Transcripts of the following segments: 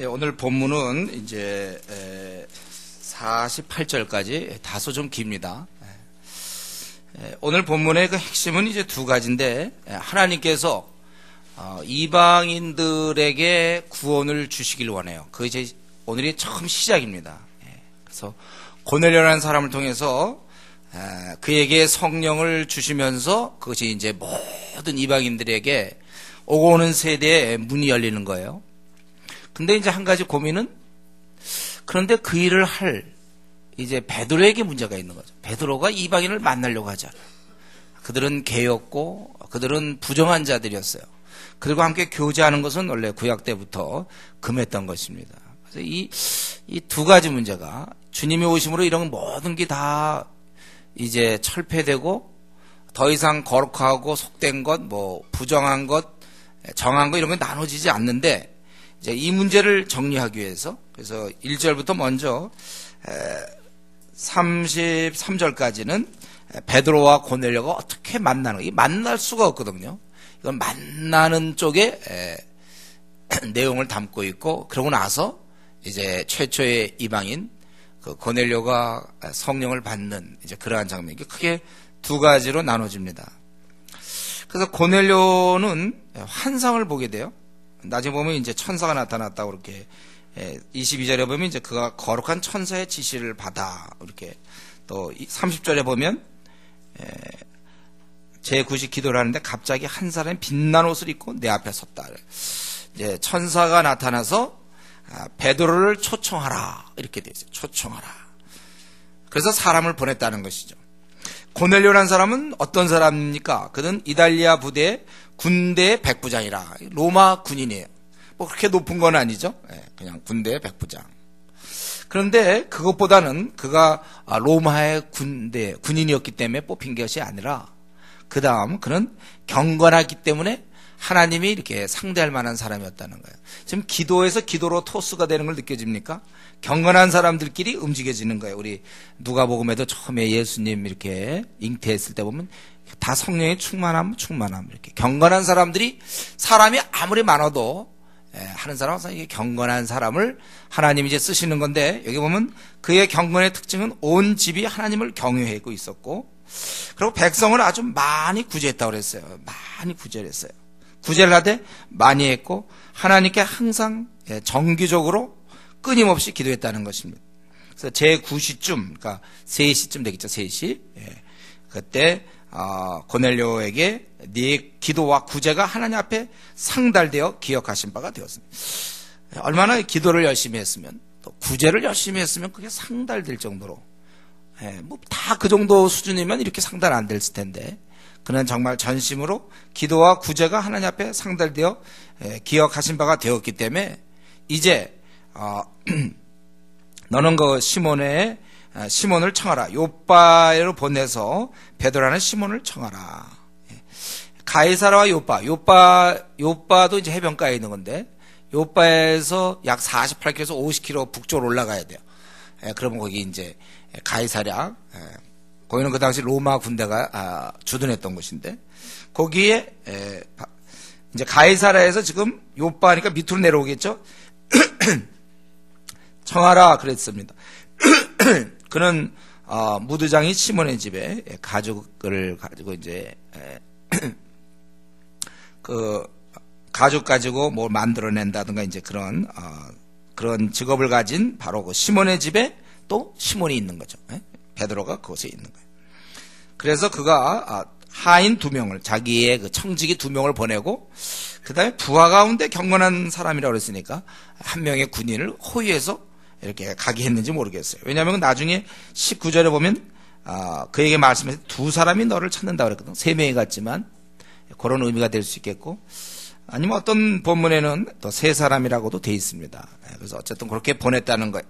오늘 본문은 이제 48절까지 다소 좀 깁니다. 오늘 본문의 그 핵심은 이제 두 가지인데, 하나님께서 이방인들에게 구원을 주시길 원해요. 그 이제 오늘이 처음 시작입니다. 그래서 고넬료라는 사람을 통해서 그에게 성령을 주시면서 그것이 이제 모든 이방인들에게 오고 오는 세대에 문이 열리는 거예요. 근데 이제 한 가지 고민은, 그런데 그 일을 할 이제 베드로에게 문제가 있는 거죠. 베드로가 이방인을 만나려고 하잖아요. 그들은 개였고 그들은 부정한 자들이었어요. 그들과 함께 교제하는 것은 원래 구약 때부터 금했던 것입니다. 그래서 이 두 가지 문제가 주님이 오심으로 이런 모든 게 다 이제 철폐되고 더 이상 거룩하고 속된 것, 뭐 부정한 것, 정한 것 이런 게 나눠지지 않는데, 이제 이 문제를 정리하기 위해서, 그래서 1절부터 먼저 33절까지는 베드로와 고넬료가 어떻게 만나는, 이 만날 수가 없거든요. 이건 만나는 쪽에 내용을 담고 있고, 그러고 나서 이제 최초의 이방인 그 고넬료가 성령을 받는 이제 그러한 장면이 크게 두 가지로 나눠집니다. 그래서 고넬료는 환상을 보게 돼요. 나중에 보면 이제 천사가 나타났다고 이렇게 22절에 보면 이제 그가 거룩한 천사의 지시를 받아, 이렇게 또 30절에 보면 제9시 기도를 하는데 갑자기 한 사람이 빛난 옷을 입고 내 앞에 섰다. 이제 천사가 나타나서 베드로를 초청하라 이렇게 되어 있어요. 초청하라. 그래서 사람을 보냈다는 것이죠. 고넬료라는 사람은 어떤 사람입니까? 그는 이달리아 부대 군대의 백부장이라, 로마 군인이에요. 뭐 그렇게 높은 건 아니죠. 그냥 군대의 백부장. 그런데 그것보다는 그가 로마의 군인이었기 때문에 뽑힌 것이 아니라, 그 다음 그는 경건하기 때문에 하나님이 이렇게 상대할 만한 사람이었다는 거예요. 지금 기도에서 기도로 토스가 되는 걸 느껴집니까? 경건한 사람들끼리 움직여지는 거예요. 우리 누가복음에도 처음에 예수님 이렇게 잉태했을 때 보면 다 성령의 충만함 이렇게 경건한 사람들이, 사람이 아무리 많아도 하는 사람은 이게 경건한 사람을 하나님이 이제 쓰시는 건데, 여기 보면 그의 경건의 특징은 온 집이 하나님을 경외하고 있었고, 그리고 백성을 아주 많이 구제했다고 그랬어요. 많이 구제를 했어요. 구제를 하되 많이 했고 하나님께 항상 정기적으로 끊임없이 기도했다는 것입니다. 그래서 제9시쯤, 그러니까 3시쯤 되겠죠. 3시. 그때 고넬료에게 네 기도와 구제가 하나님 앞에 상달되어 기억하신 바가 되었습니다. 얼마나 기도를 열심히 했으면, 또 구제를 열심히 했으면 그게 상달될 정도로, 뭐 다 그 정도 수준이면 이렇게 상달 안 됐을 텐데, 그는 정말 전심으로 기도와 구제가 하나님 앞에 상달되어 기억하신 바가 되었기 때문에, 이제 너는 그 시몬을 청하라. 요빠로 보내서 베드로라는 시몬을 청하라. 가이사라와 요빠도 이제 해변가에 있는 건데, 요빠에서 약 48km에서 50km 북쪽으로 올라가야 돼요. 그러면 거기 이제 가이사랴, 거기는 그 당시 로마 군대가 주둔했던 곳인데, 거기에 이제 가이사랴에서 지금 요빠니까 밑으로 내려오겠죠. 청하라 그랬습니다. 그는 무드장이 시몬의 집에 가죽을 가지고 이제 그 가죽 가지고 뭘 만들어낸다든가 이제 그런 직업을 가진 바로 그 시몬의 집에 또 시몬이 있는 거죠. 베드로가 그곳에 있는 거예요. 그래서 그가 하인 2명을, 자기의 그 청지기 2명을 보내고, 그 다음에 부하 가운데 경건한 사람이라고 그랬으니까 한 명의 군인을 호위해서 이렇게 가게 했는지 모르겠어요. 왜냐하면 나중에 19절에 보면 그에게 말씀해서 2사람이 너를 찾는다 그랬거든. 3명이 갔지만 그런 의미가 될 수 있겠고, 아니면 어떤 본문에는 또 3사람이라고도 돼 있습니다. 그래서 어쨌든 그렇게 보냈다는 거예요.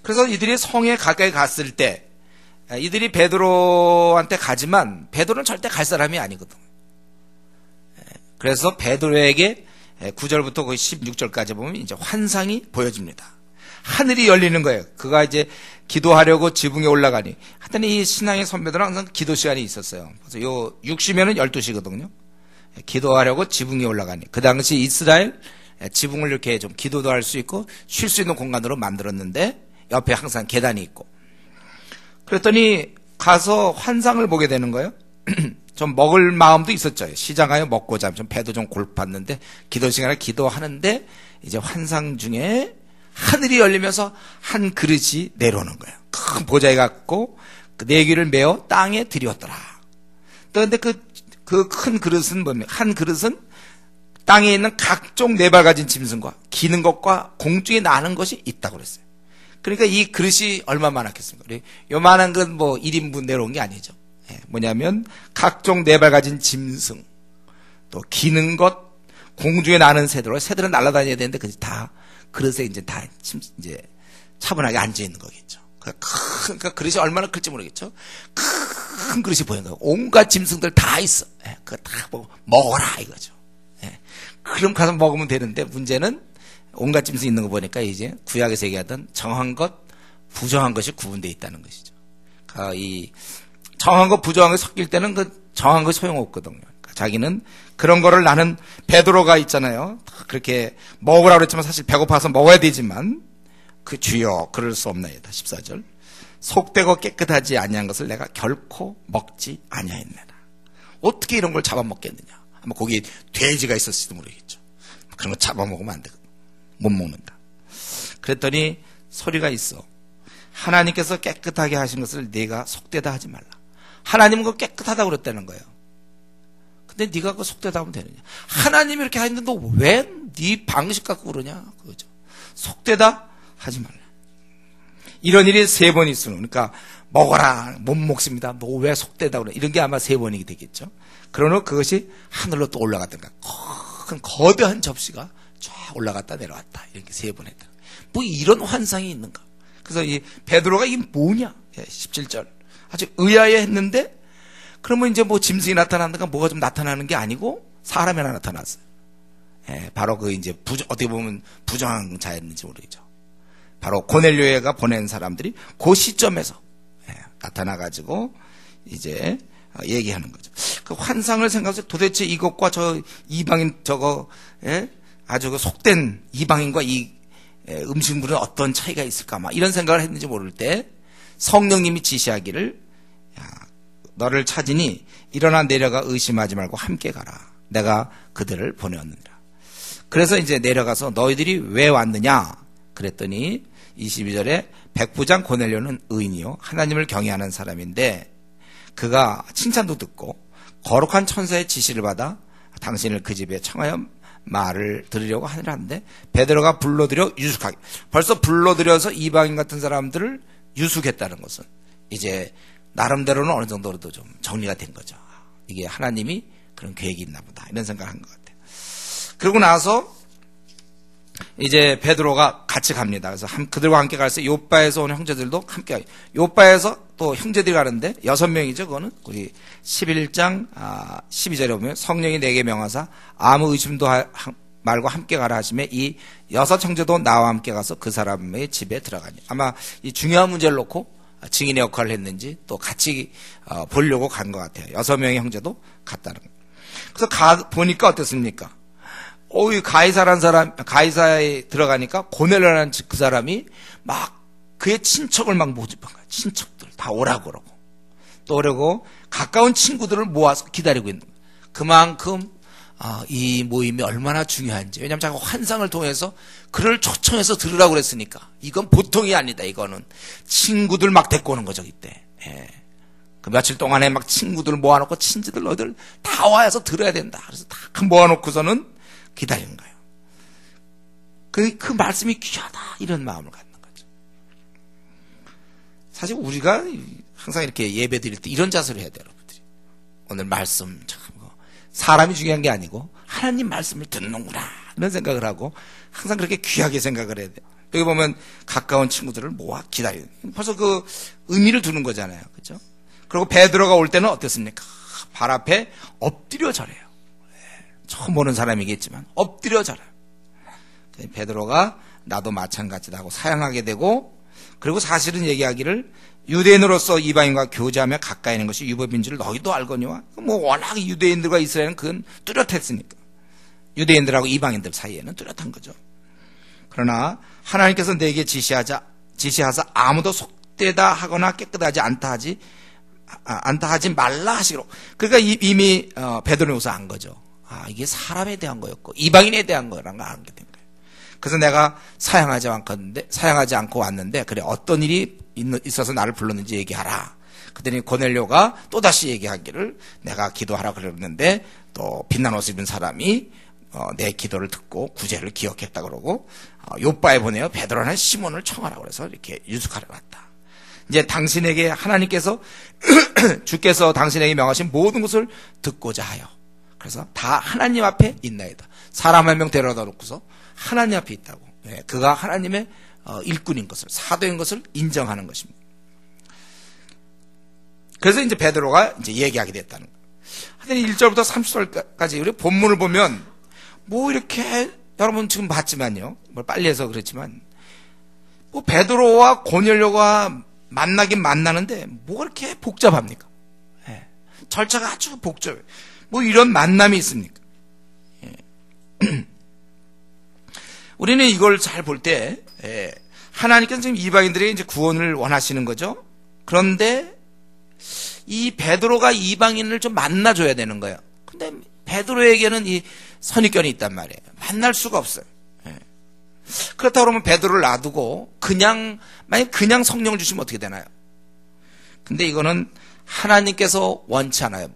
그래서 이들이 성에 가까이 갔을 때 이들이 베드로한테 가지만 베드로는 절대 갈 사람이 아니거든. 그래서 베드로에게 9절부터 거의 16절까지 보면 이제 환상이 보여집니다. 하늘이 열리는 거예요. 그가 이제 기도하려고 지붕에 올라가니, 하여튼 이 신앙의 선배들은 항상 기도 시간이 있었어요. 그래서 요 6시면은 12시거든요. 기도하려고 지붕에 올라가니, 그 당시 이스라엘 지붕을 이렇게 좀 기도도 할 수 있고 쉴 수 있는 공간으로 만들었는데 옆에 항상 계단이 있고. 그랬더니 가서 환상을 보게 되는 거예요. 좀 먹을 마음도 있었죠. 시장 가요 먹고자 좀 배도 좀 고팠는데 기도 시간에 기도하는데 이제 환상 중에 하늘이 열리면서 한 그릇이 내려오는 거예요. 큰 보자기 갖고 그 내기를 메어 땅에 들이었더라. 그런데 그 큰 그릇은 뭡니까? 한 그릇은 땅에 있는 각종 네 발 가진 짐승과 기는 것과 공중에 나는 것이 있다고 그랬어요. 그러니까 이 그릇이 얼마나 많았겠습니까? 요만한 건 뭐 1인분 내려온 게 아니죠. 뭐냐면 각종 네 발 가진 짐승, 또 기는 것, 공중에 나는 새들은 날아다녀야 되는데 다 그릇에 이제 다 이제 차분하게 앉아 있는 거겠죠. 그러니까 그릇이 얼마나 클지 모르겠죠. 큰 그릇이 보이는 거예요. 온갖 짐승들 다 있어. 그거 다 먹어라 이거죠. 그럼 가서 먹으면 되는데 문제는 온갖 짐승 있는 거 보니까 이제 구약에서 얘기하던 정한 것, 부정한 것이 구분되어 있다는 것이죠. 이 정한 것, 부정한 것 섞일 때는 그 정한 것이 소용없거든요. 그러니까 자기는 그런 거를 나는 베드로가 있잖아요. 그렇게 먹으라고 그랬지만 사실 배고파서 먹어야 되지만 그 주여 그럴 수 없나이다. 14절. 속되고 깨끗하지 아니한 것을 내가 결코 먹지 아니하였느라. 어떻게 이런 걸 잡아먹겠느냐. 아마 거기 돼지가 있었을지도 모르겠죠. 그런 거 잡아먹으면 안 되거든. 못 먹는다. 그랬더니 소리가 있어. 하나님께서 깨끗하게 하신 것을 네가 속되다 하지 말라. 하나님은 그거 깨끗하다고 그랬다는 거예요. 근데 네가 그거 속되다 하면 되느냐. 하나님이 이렇게 하는데 너 왜 네 방식 갖고 그러냐. 그거죠. 속되다 하지 말라. 이런 일이 3번 있으면, 그러니까 먹어라, 못 먹습니다. 너 왜 속되다 그래. 이런 게 아마 3번이 되겠죠. 그러나 그것이 하늘로 또 올라갔던가. 큰 거대한 접시가 쫙 올라갔다 내려왔다. 이렇게 3번 했다. 뭐 이런 환상이 있는가. 그래서 이 베드로가 이게 뭐냐. 17절. 아주 의아해 했는데, 그러면 이제 뭐 짐승이 나타난다가 뭐가 좀 나타나는 게 아니고 사람이 하나 나타났어요. 바로 그 이제 어떻게 보면 부정한 자였는지 모르겠죠. 바로 고넬료가 보낸 사람들이 그 시점에서 나타나가지고 이제 얘기하는 거죠. 그 환상을 생각해서 도대체 이것과 저 이방인 저거 아주 그 속된 이방인과 이 음식물은 어떤 차이가 있을까 막 이런 생각을 했는지 모를 때 성령님이 지시하기를 너를 찾으니 일어나 내려가 의심하지 말고 함께 가라. 내가 그들을 보내었느니라. 그래서 이제 내려가서 너희들이 왜 왔느냐 그랬더니 22절에 백부장 고넬료는 의인이요 하나님을 경외하는 사람인데 그가 칭찬도 듣고 거룩한 천사의 지시를 받아 당신을 그 집에 청하여 말을 들으려고 하는데 베드로가 불러들여 유숙하게 벌써 불러들여서 이방인 같은 사람들을 유숙했다는 것은 이제 나름대로는 어느 정도로도 좀 정리가 된 거죠. 이게 하나님이 그런 계획이 있나 보다 이런 생각을 한 것 같아요. 그러고 나서 이제 베드로가 같이 갑니다. 그래서 그들과 함께 갈 때 요빠에서 온 형제들도 함께 가요. 요빠에서 또 형제들이 가는데 6명이죠. 그거는 우리 11장 12절에 보면 성령이 내게 명하사 아무 의심도 말고 함께 가라 하시매 이 6 형제도 나와 함께 가서 그 사람의 집에 들어가니 아마 이 중요한 문제를 놓고 증인의 역할을 했는지 또 같이 보려고 간 것 같아요. 6명의 형제도 갔다는 거예요. 그래서 보니까 어땠습니까? 가이사라는 사람, 가이사에 들어가니까 고넬료라는 그 사람이 막 그의 친척을 막 모집한 거야. 친척들 다 오라고 그러고 또 오라고 가까운 친구들을 모아서 기다리고 있는 거야. 그만큼 이 모임이 얼마나 중요한지. 왜냐하면 자꾸 환상을 통해서 그를 초청해서 들으라고 그랬으니까 이건 보통이 아니다. 이거는 친구들 막 데리고 오는 거죠. 이때. 그 며칠 동안에 막 친구들 모아놓고 친지들 너희들 다 와서 들어야 된다. 그래서 다 모아놓고서는 기다리는 거예요. 그 말씀이 귀하다 이런 마음을 갖는 거죠. 사실 우리가 항상 이렇게 예배 드릴 때 이런 자세를 해야 돼요. 여러분들이. 오늘 말씀 참 사람이 중요한 게 아니고 하나님 말씀을 듣는구나 이런 생각을 하고 항상 그렇게 귀하게 생각을 해야 돼요. 여기 보면 가까운 친구들을 모아 기다리는 벌써 그 의미를 두는 거잖아요. 그렇죠? 그리고 베드로가 올 때는 어땠습니까? 발 앞에 엎드려 절해요. 처음 보는 사람이겠지만 엎드려 절해요. 베드로가 나도 마찬가지다 하고 사양하게 되고 그리고 사실은 얘기하기를 유대인으로서 이방인과 교제하며 가까이 있는 것이 유법인 줄 너희도 알거니와 뭐 워낙 유대인들과 이스라엘은 그건 뚜렷했으니까 유대인들하고 이방인들 사이에는 뚜렷한 거죠. 그러나 하나님께서 내게 지시하사 아무도 속되다 하거나 깨끗하지 않다 하지 말라 하시기로. 그러니까 이미 베드로로서 안 거죠. 이게 사람에 대한 거였고 이방인에 대한 거라는 걸 알게 된 거예요. 그래서 내가 사양하지 않고 왔는데, 그래 어떤 일이 있어서 나를 불렀는지 얘기하라. 그랬더니 고넬료가 또다시 얘기하기를 내가 기도하라 그랬는데 또 빛난 옷을 입은 사람이 내 기도를 듣고 구제를 기억했다 그러고 요바에 보내어 베드로나 시몬을 청하라 그래서 이렇게 유숙하러 갔다. 이제 당신에게 하나님께서 주께서 당신에게 명하신 모든 것을 듣고자 하여, 그래서 다 하나님 앞에 있나이다. 사람 한 명 데려다 놓고서 하나님 앞에 있다고. 그가 하나님의 일꾼인 것을, 사도인 것을 인정하는 것입니다. 그래서 이제 베드로가 이제 얘기하게 됐다는 거예요. 하여튼 1절부터 30절까지 우리 본문을 보면 뭐 이렇게 여러분 지금 봤지만요. 뭘 빨리 해서 그렇지만 뭐 베드로와 고넬료가 만나긴 만나는데 뭐가 이렇게 복잡합니까? 절차가 아주 복잡해요. 뭐 이런 만남이 있습니까? 우리는 이걸 잘 볼 때 하나님께서 지금 이방인들의 이제 구원을 원하시는 거죠. 그런데 이 베드로가 이방인을 좀 만나줘야 되는 거예요. 근데 베드로에게는 이 선입견이 있단 말이에요. 만날 수가 없어요. 그렇다고 그러면 베드로를 놔두고 만약 그냥 성령을 주시면 어떻게 되나요? 근데 이거는 하나님께서 원치 않아요.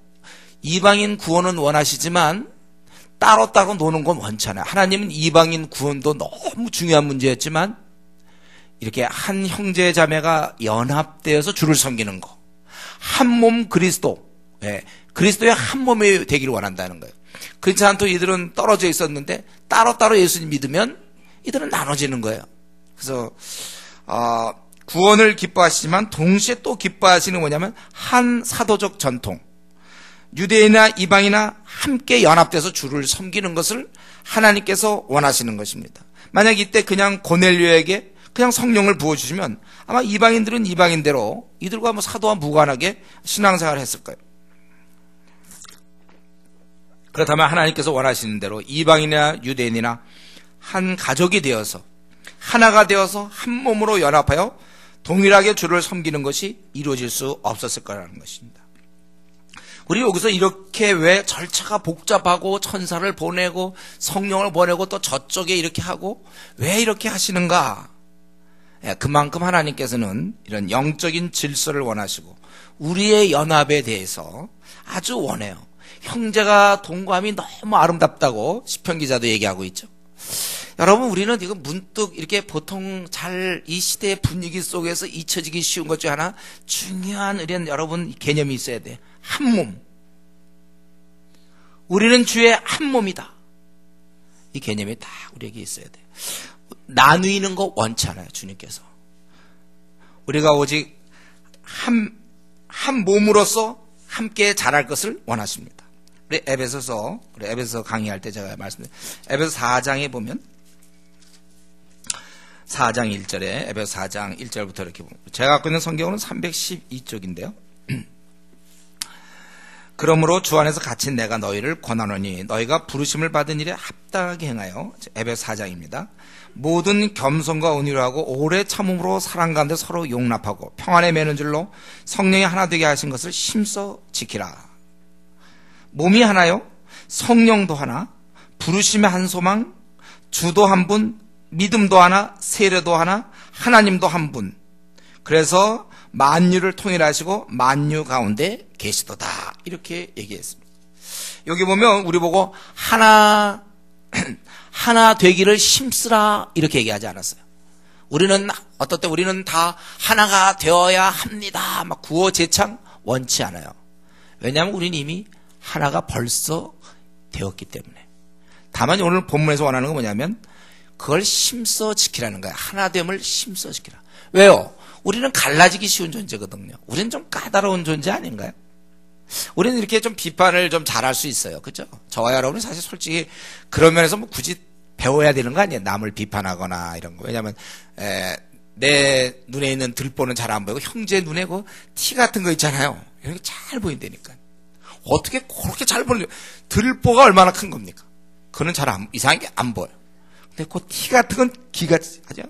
이방인 구원은 원하시지만 따로 노는 건 원치 않아요. 하나님은 이방인 구원도 너무 중요한 문제였지만 이렇게 한 형제 자매가 연합되어서 주를 섬기는 거, 한 몸 그리스도, 그리스도의 한 몸이 되기를 원한다는 거예요. 그렇지 않고 이들은 떨어져 있었는데 따로 예수님 믿으면 이들은 나눠지는 거예요. 그래서 구원을 기뻐하시지만 동시에 또 기뻐하시는 뭐냐면 한 사도적 전통, 유대인이나 이방이나 함께 연합돼서 주를 섬기는 것을 하나님께서 원하시는 것입니다. 만약 이때 그냥 고넬료에게 그냥 성령을 부어주시면 아마 이방인들은 이방인대로 이들과 뭐 사도와 무관하게 신앙생활을 했을 거예요. 그렇다면 하나님께서 원하시는 대로 이방인이나 유대인이나 한 가족이 되어서 하나가 되어서 한 몸으로 연합하여 동일하게 주를 섬기는 것이 이루어질 수 없었을 거라는 것입니다. 우리 여기서 이렇게 왜 절차가 복잡하고 천사를 보내고 성령을 보내고 또 저쪽에 이렇게 하고 왜 이렇게 하시는가? 그만큼 하나님께서는 이런 영적인 질서를 원하시고 우리의 연합에 대해서 아주 원해요. 형제가 동거함이 너무 아름답다고 시편 기자도 얘기하고 있죠. 여러분, 우리는 이거 문득 이렇게 보통 잘 이 시대의 분위기 속에서 잊혀지기 쉬운 것 중 하나 중요한 여러분 개념이 있어야 돼. 한 몸. 우리는 주의 한 몸이다. 이 개념이 다 우리에게 있어야 돼. 나누이는 거 원치 않아요, 주님께서. 우리가 오직 한 몸으로서 함께 자랄 것을 원하십니다. 우리 에베소서 강의할 때 제가 말씀드린 에베소 4장에 보면 4장 1절에 에베소 4장 1절부터 이렇게 보면 제가 갖고 있는 성경은 312쪽인데요. 그러므로 주 안에서 갇힌 내가 너희를 권하노니 너희가 부르심을 받은 일에 합당하게 행하여 에베소 4장입니다. 모든 겸손과 은유로 하고 오래 참음으로 사랑 가운데 서로 용납하고 평안에 매는 줄로 성령이 하나 되게 하신 것을 힘써 지키라. 몸이 하나요? 성령도 하나, 부르심의 한 소망, 주도 한 분, 믿음도 하나, 세례도 하나, 하나님도 한 분. 그래서 만유를 통일하시고 만유 가운데 계시도다. 이렇게 얘기했습니다. 여기 보면 우리 보고 하나 되기를 힘쓰라 이렇게 얘기하지 않았어요. 우리는 어떨 때 우리는 다 하나가 되어야 합니다. 막 구호 제창 원치 않아요. 왜냐하면 우리는 이미 하나가 벌써 되었기 때문에. 다만 오늘 본문에서 원하는 건 뭐냐면 그걸 힘써 지키라는 거예요. 하나됨을 힘써 지키라. 왜요? 우리는 갈라지기 쉬운 존재거든요. 우리는 좀 까다로운 존재 아닌가요? 우리는 이렇게 좀 비판을 좀 잘할 수 있어요. 그죠? 저와 여러분은 사실 솔직히 그런 면에서 뭐 굳이 배워야 되는 거 아니에요? 남을 비판하거나 이런 거. 왜냐면 내 눈에 있는 들보는 잘 안 보이고 형제 눈에 그 티 같은 거 있잖아요. 이런 게 잘 보인다니까. 어떻게 그렇게 잘 보이냐? 들보가 얼마나 큰 겁니까? 그거는 잘 이상하게 안 보여. 근데 그 티 같은 건 아주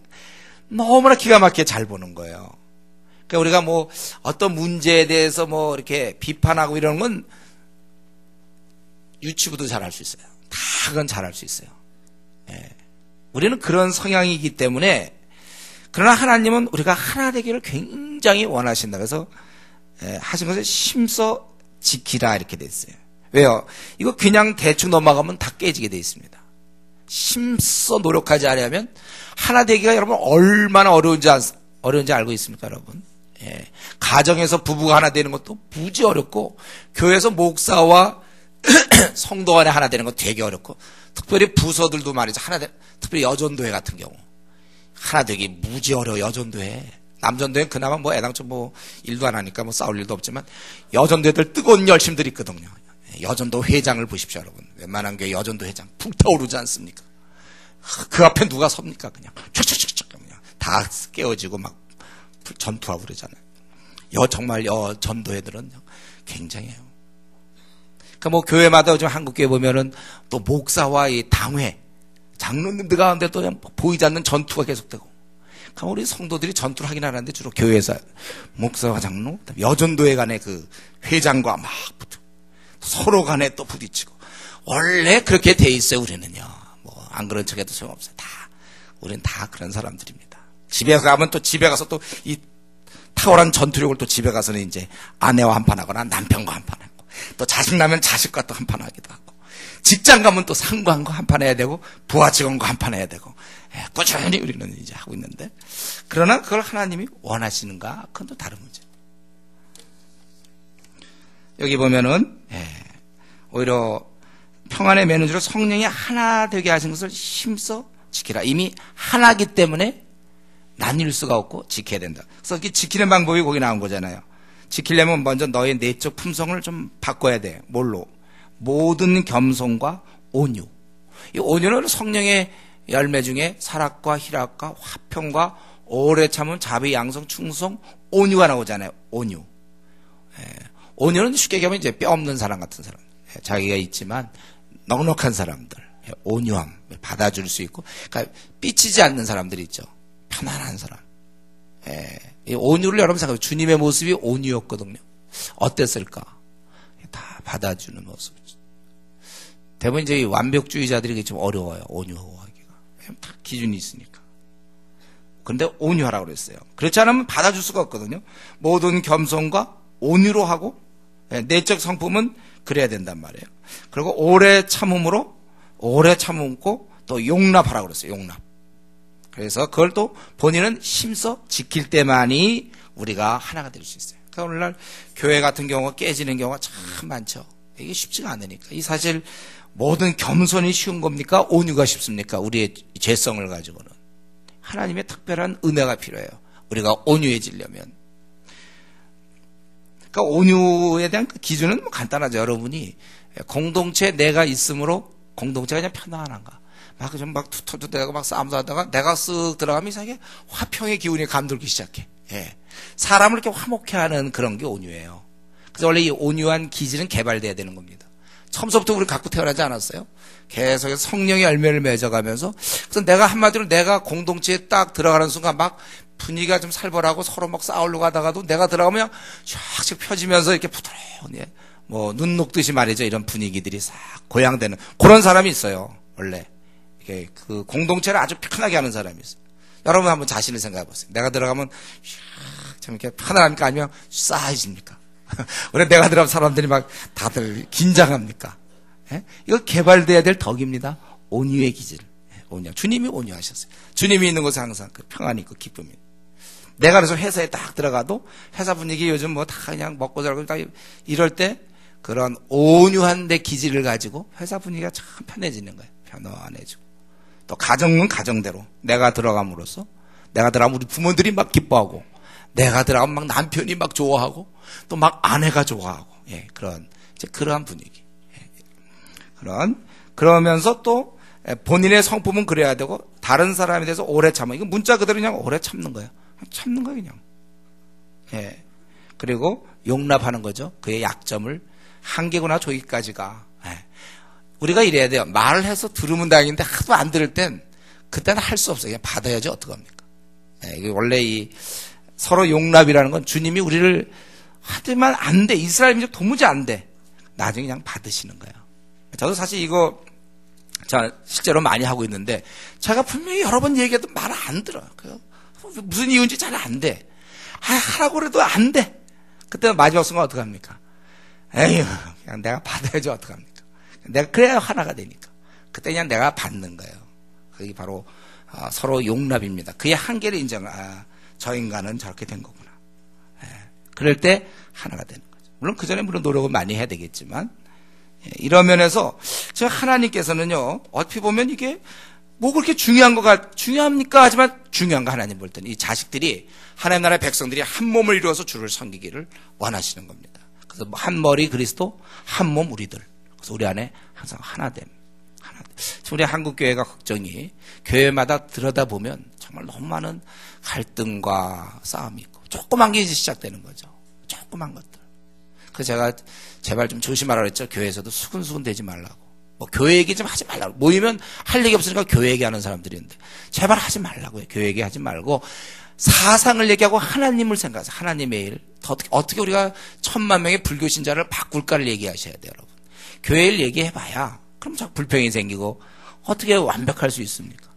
너무나 기가 막히게 잘 보는 거예요. 그러니까 우리가 뭐 어떤 문제에 대해서 뭐 이렇게 비판하고 이러는 건 유치부도 잘할 수 있어요. 다 그건 잘할 수 있어요. 예. 우리는 그런 성향이기 때문에. 그러나 하나님은 우리가 하나 되기를 굉장히 원하신다. 그래서 하신 것을 심써 지키라 이렇게 돼 있어요. 왜요? 이거 그냥 대충 넘어가면 다 깨지게 돼 있습니다. 심써 노력하지 않으면 하나 되기가 여러분 얼마나 어려운지 알고 있습니까, 여러분? 예. 가정에서 부부가 하나 되는 것도 무지 어렵고, 교회에서 목사와 성도 간에 하나 되는 거 되게 어렵고, 특별히 부서들도 말이죠. 특별히 여전도회 같은 경우. 하나 되기 무지 어려워, 여전도회. 남전도회는 그나마 뭐 애당초 뭐 일도 안 하니까 뭐 싸울 일도 없지만, 여전도회들 뜨거운 열심들이 있거든요. 여전도 회장을 보십시오, 여러분. 웬만한 게 여전도 회장. 불타오르지 않습니까? 그 앞에 누가 섭니까, 그냥. 촥촥촥촥 그냥. 다 깨어지고 막 전투하고 그러잖아요. 정말 여전도회들은 굉장해요. 그러니까 뭐 교회마다 요즘 한국교회 보면은 또 목사와 이 당회, 장로님들 가운데 또 그냥 보이지 않는 전투가 계속되고. 그러니까 우리 성도들이 전투를 하긴 하는데 주로 교회에서 목사와 장로, 여전도회 간의 그 회장과 막 붙고 서로 간에 또 부딪히고. 원래 그렇게 돼 있어요, 우리는요. 뭐 안 그런 척해도 소용없어요. 우리는 다 그런 사람들입니다. 집에 가면 또 집에 가서 또 이 탁월한 전투력을 또 집에 가서는 이제 아내와 한판 하거나 남편과 한판 하고, 또 자식 나면 자식과 또 한판 하기도 하고, 직장 가면 또 상관과 한판 해야 되고, 부하 직원과 한판 해야 되고, 꾸준히 우리는 이제 하고 있는데, 그러나 그걸 하나님이 원하시는가? 그건 또 다른 문제. 여기 보면은 오히려 평안의 매너주로 성령이 하나 되게 하신 것을 힘써 지키라. 이미 하나기 때문에 나뉠 수가 없고 지켜야 된다. 그래서 이 지키는 방법이 거기 나온 거잖아요. 지키려면 먼저 너의 내적 품성을 좀 바꿔야 돼. 뭘로? 모든 겸손과 온유. 이 온유는 성령의 열매 중에 사락과 희락과 화평과 오래 참은 자비, 양성, 충성, 온유가 나오잖아요. 온유. 온유는 쉽게 얘기하면 이제 뼈 없는 사람 같은 사람. 자기가 있지만 넉넉한 사람들. 온유함. 받아줄 수 있고. 그러니까 삐치지 않는 사람들이 있죠. 편안한 사람. 이 온유를 여러분 생각해요. 주님의 모습이 온유였거든요. 어땠을까? 다 받아주는 모습. 대부분 이제 완벽주의자들이 좀 어려워요. 온유하기가. 다 기준이 있으니까. 그런데 온유하라고 그랬어요. 그렇지 않으면 받아줄 수가 없거든요. 모든 겸손과 온유로 하고, 내적 성품은 그래야 된단 말이에요. 그리고 오래 참음으로, 오래 참고 또 용납하라고 그랬어요. 용납. 그래서 그걸 또 본인은 힘써 지킬 때만이 우리가 하나가 될 수 있어요. 그러니까 오늘날 교회 같은 경우가 깨지는 경우가 참 많죠. 이게 쉽지가 않으니까. 이 사실 모든 겸손이 쉬운 겁니까? 온유가 쉽습니까? 우리의 죄성을 가지고는. 하나님의 특별한 은혜가 필요해요. 우리가 온유해지려면. 그러니까 온유에 대한 기준은 뭐 간단하죠. 여러분이 공동체에 내가 있으므로 공동체가 그냥 편안한가. 막 투터투대고 막 싸움도 하다가 내가 쓱 들어가면 이상하게 화평의 기운이 감돌기 시작해. 사람을 이렇게 화목해 하는 그런 게 온유예요. 그래서 원래 이 온유한 기질은 개발돼야 되는 겁니다. 처음부터 우리 갖고 태어나지 않았어요? 계속해서 성령의 열매를 맺어가면서. 그래서 내가 한마디로 내가 공동체에 딱 들어가는 순간 막 분위기가 좀 살벌하고 서로 막 싸우려고 하다가도 내가 들어가면 쫙 펴지면서 이렇게 부드러운, 뭐 눈 녹듯이 말이죠. 이런 분위기들이 싹 고양되는 그런 사람이 있어요. 원래. 그 공동체를 아주 편하게 하는 사람이 있어요. 여러분 한번 자신을 생각해 보세요. 내가 들어가면 참 이렇게 편안합니까? 아니면 싸해집니까? 왜 내가 들어가면 사람들이 막 다들 긴장합니까? 이거 개발돼야 될 덕입니다. 온유의 기질. 온유. 주님이 온유하셨어요. 주님이 있는 곳에 항상 그 평안이 있고 기쁨이. 내가 그래서 회사에 딱 들어가도 회사 분위기 요즘 뭐 다 그냥 먹고 살고 딱 이럴 때 그런 온유한 내 기질을 가지고 회사 분위기가 참 편해지는 거예요. 편안해지고. 또 가정은 가정대로 내가 들어감으로써 내가 들어가면 우리 부모들이 막 기뻐하고 내가 들어가면 막 남편이 막 좋아하고 또 막 아내가 좋아하고 그런 이제 그러한 분위기. 그러면서 또 본인의 성품은 그래야 되고 다른 사람에 대해서 오래 참아. 이거 문자 그대로 그냥 오래 참는 거예요. 참는 거예요 그냥. 그리고 용납하는 거죠. 그의 약점을 한계구나 저기까지가. 우리가 이래야 돼요. 말을 해서 들으면 다행인데 하도 안 들을 땐 그때는 할 수 없어요. 그냥 받아야지 어떡합니까? 이게 원래 이 서로 용납이라는 건 주님이 우리를 하지만 안 돼. 이스라엘 민족 도무지 안 돼. 나중에 그냥 받으시는 거예요. 저도 사실 이거 실제로 많이 하고 있는데 제가 분명히 여러 번 얘기해도 말을 안 들어요. 무슨 이유인지 잘 안 돼. 하라고 그래도 안 돼. 그때 마지막 순간 어떡합니까? 에휴, 그냥 내가 받아야지 어떡합니까? 내가 그래야 하나가 되니까. 그때 그냥 내가 받는 거예요. 그게 바로 서로 용납입니다. 그의 한계를 인정을 저 인간은 저렇게 된 거구나. 그럴 때 하나가 되는 거죠. 물론 그 전에 노력을 많이 해야 되겠지만 이런 면에서 저 하나님께서는요 어떻게 보면 이게 뭐 그렇게 중요합니까? 하지만 중요한 거 하나님 볼 때는 이 자식들이 하나님 나라의 백성들이 한 몸을 이루어서 주를 섬기기를 원하시는 겁니다. 그래서 한 머리 그리스도, 한 몸 우리들. 그래서 우리 안에 항상 하나됨. 우리 한국교회가 걱정이 교회마다 들여다보면 정말 너무 많은 갈등과 싸움이 있고 조그만 게 이제 시작되는 거죠. 조그만 것들. 그래서 제가 제발 좀 조심하라고 했죠. 교회에서도 수근수근 되지 말라고. 뭐 교회 얘기 좀 하지 말라고. 모이면 할 얘기 없으니까 교회 얘기하는 사람들이 있는데 제발 하지 말라고요. 교회 얘기 하지 말고 사상을 얘기하고 하나님을 생각하세요. 하나님의 일. 어떻게 우리가 1000만 명의 불교 신자를 바꿀까를 얘기하셔야 돼요, 여러분. 교회를 얘기해봐야 그럼 자꾸 불평이 생기고 어떻게 완벽할 수 있습니까?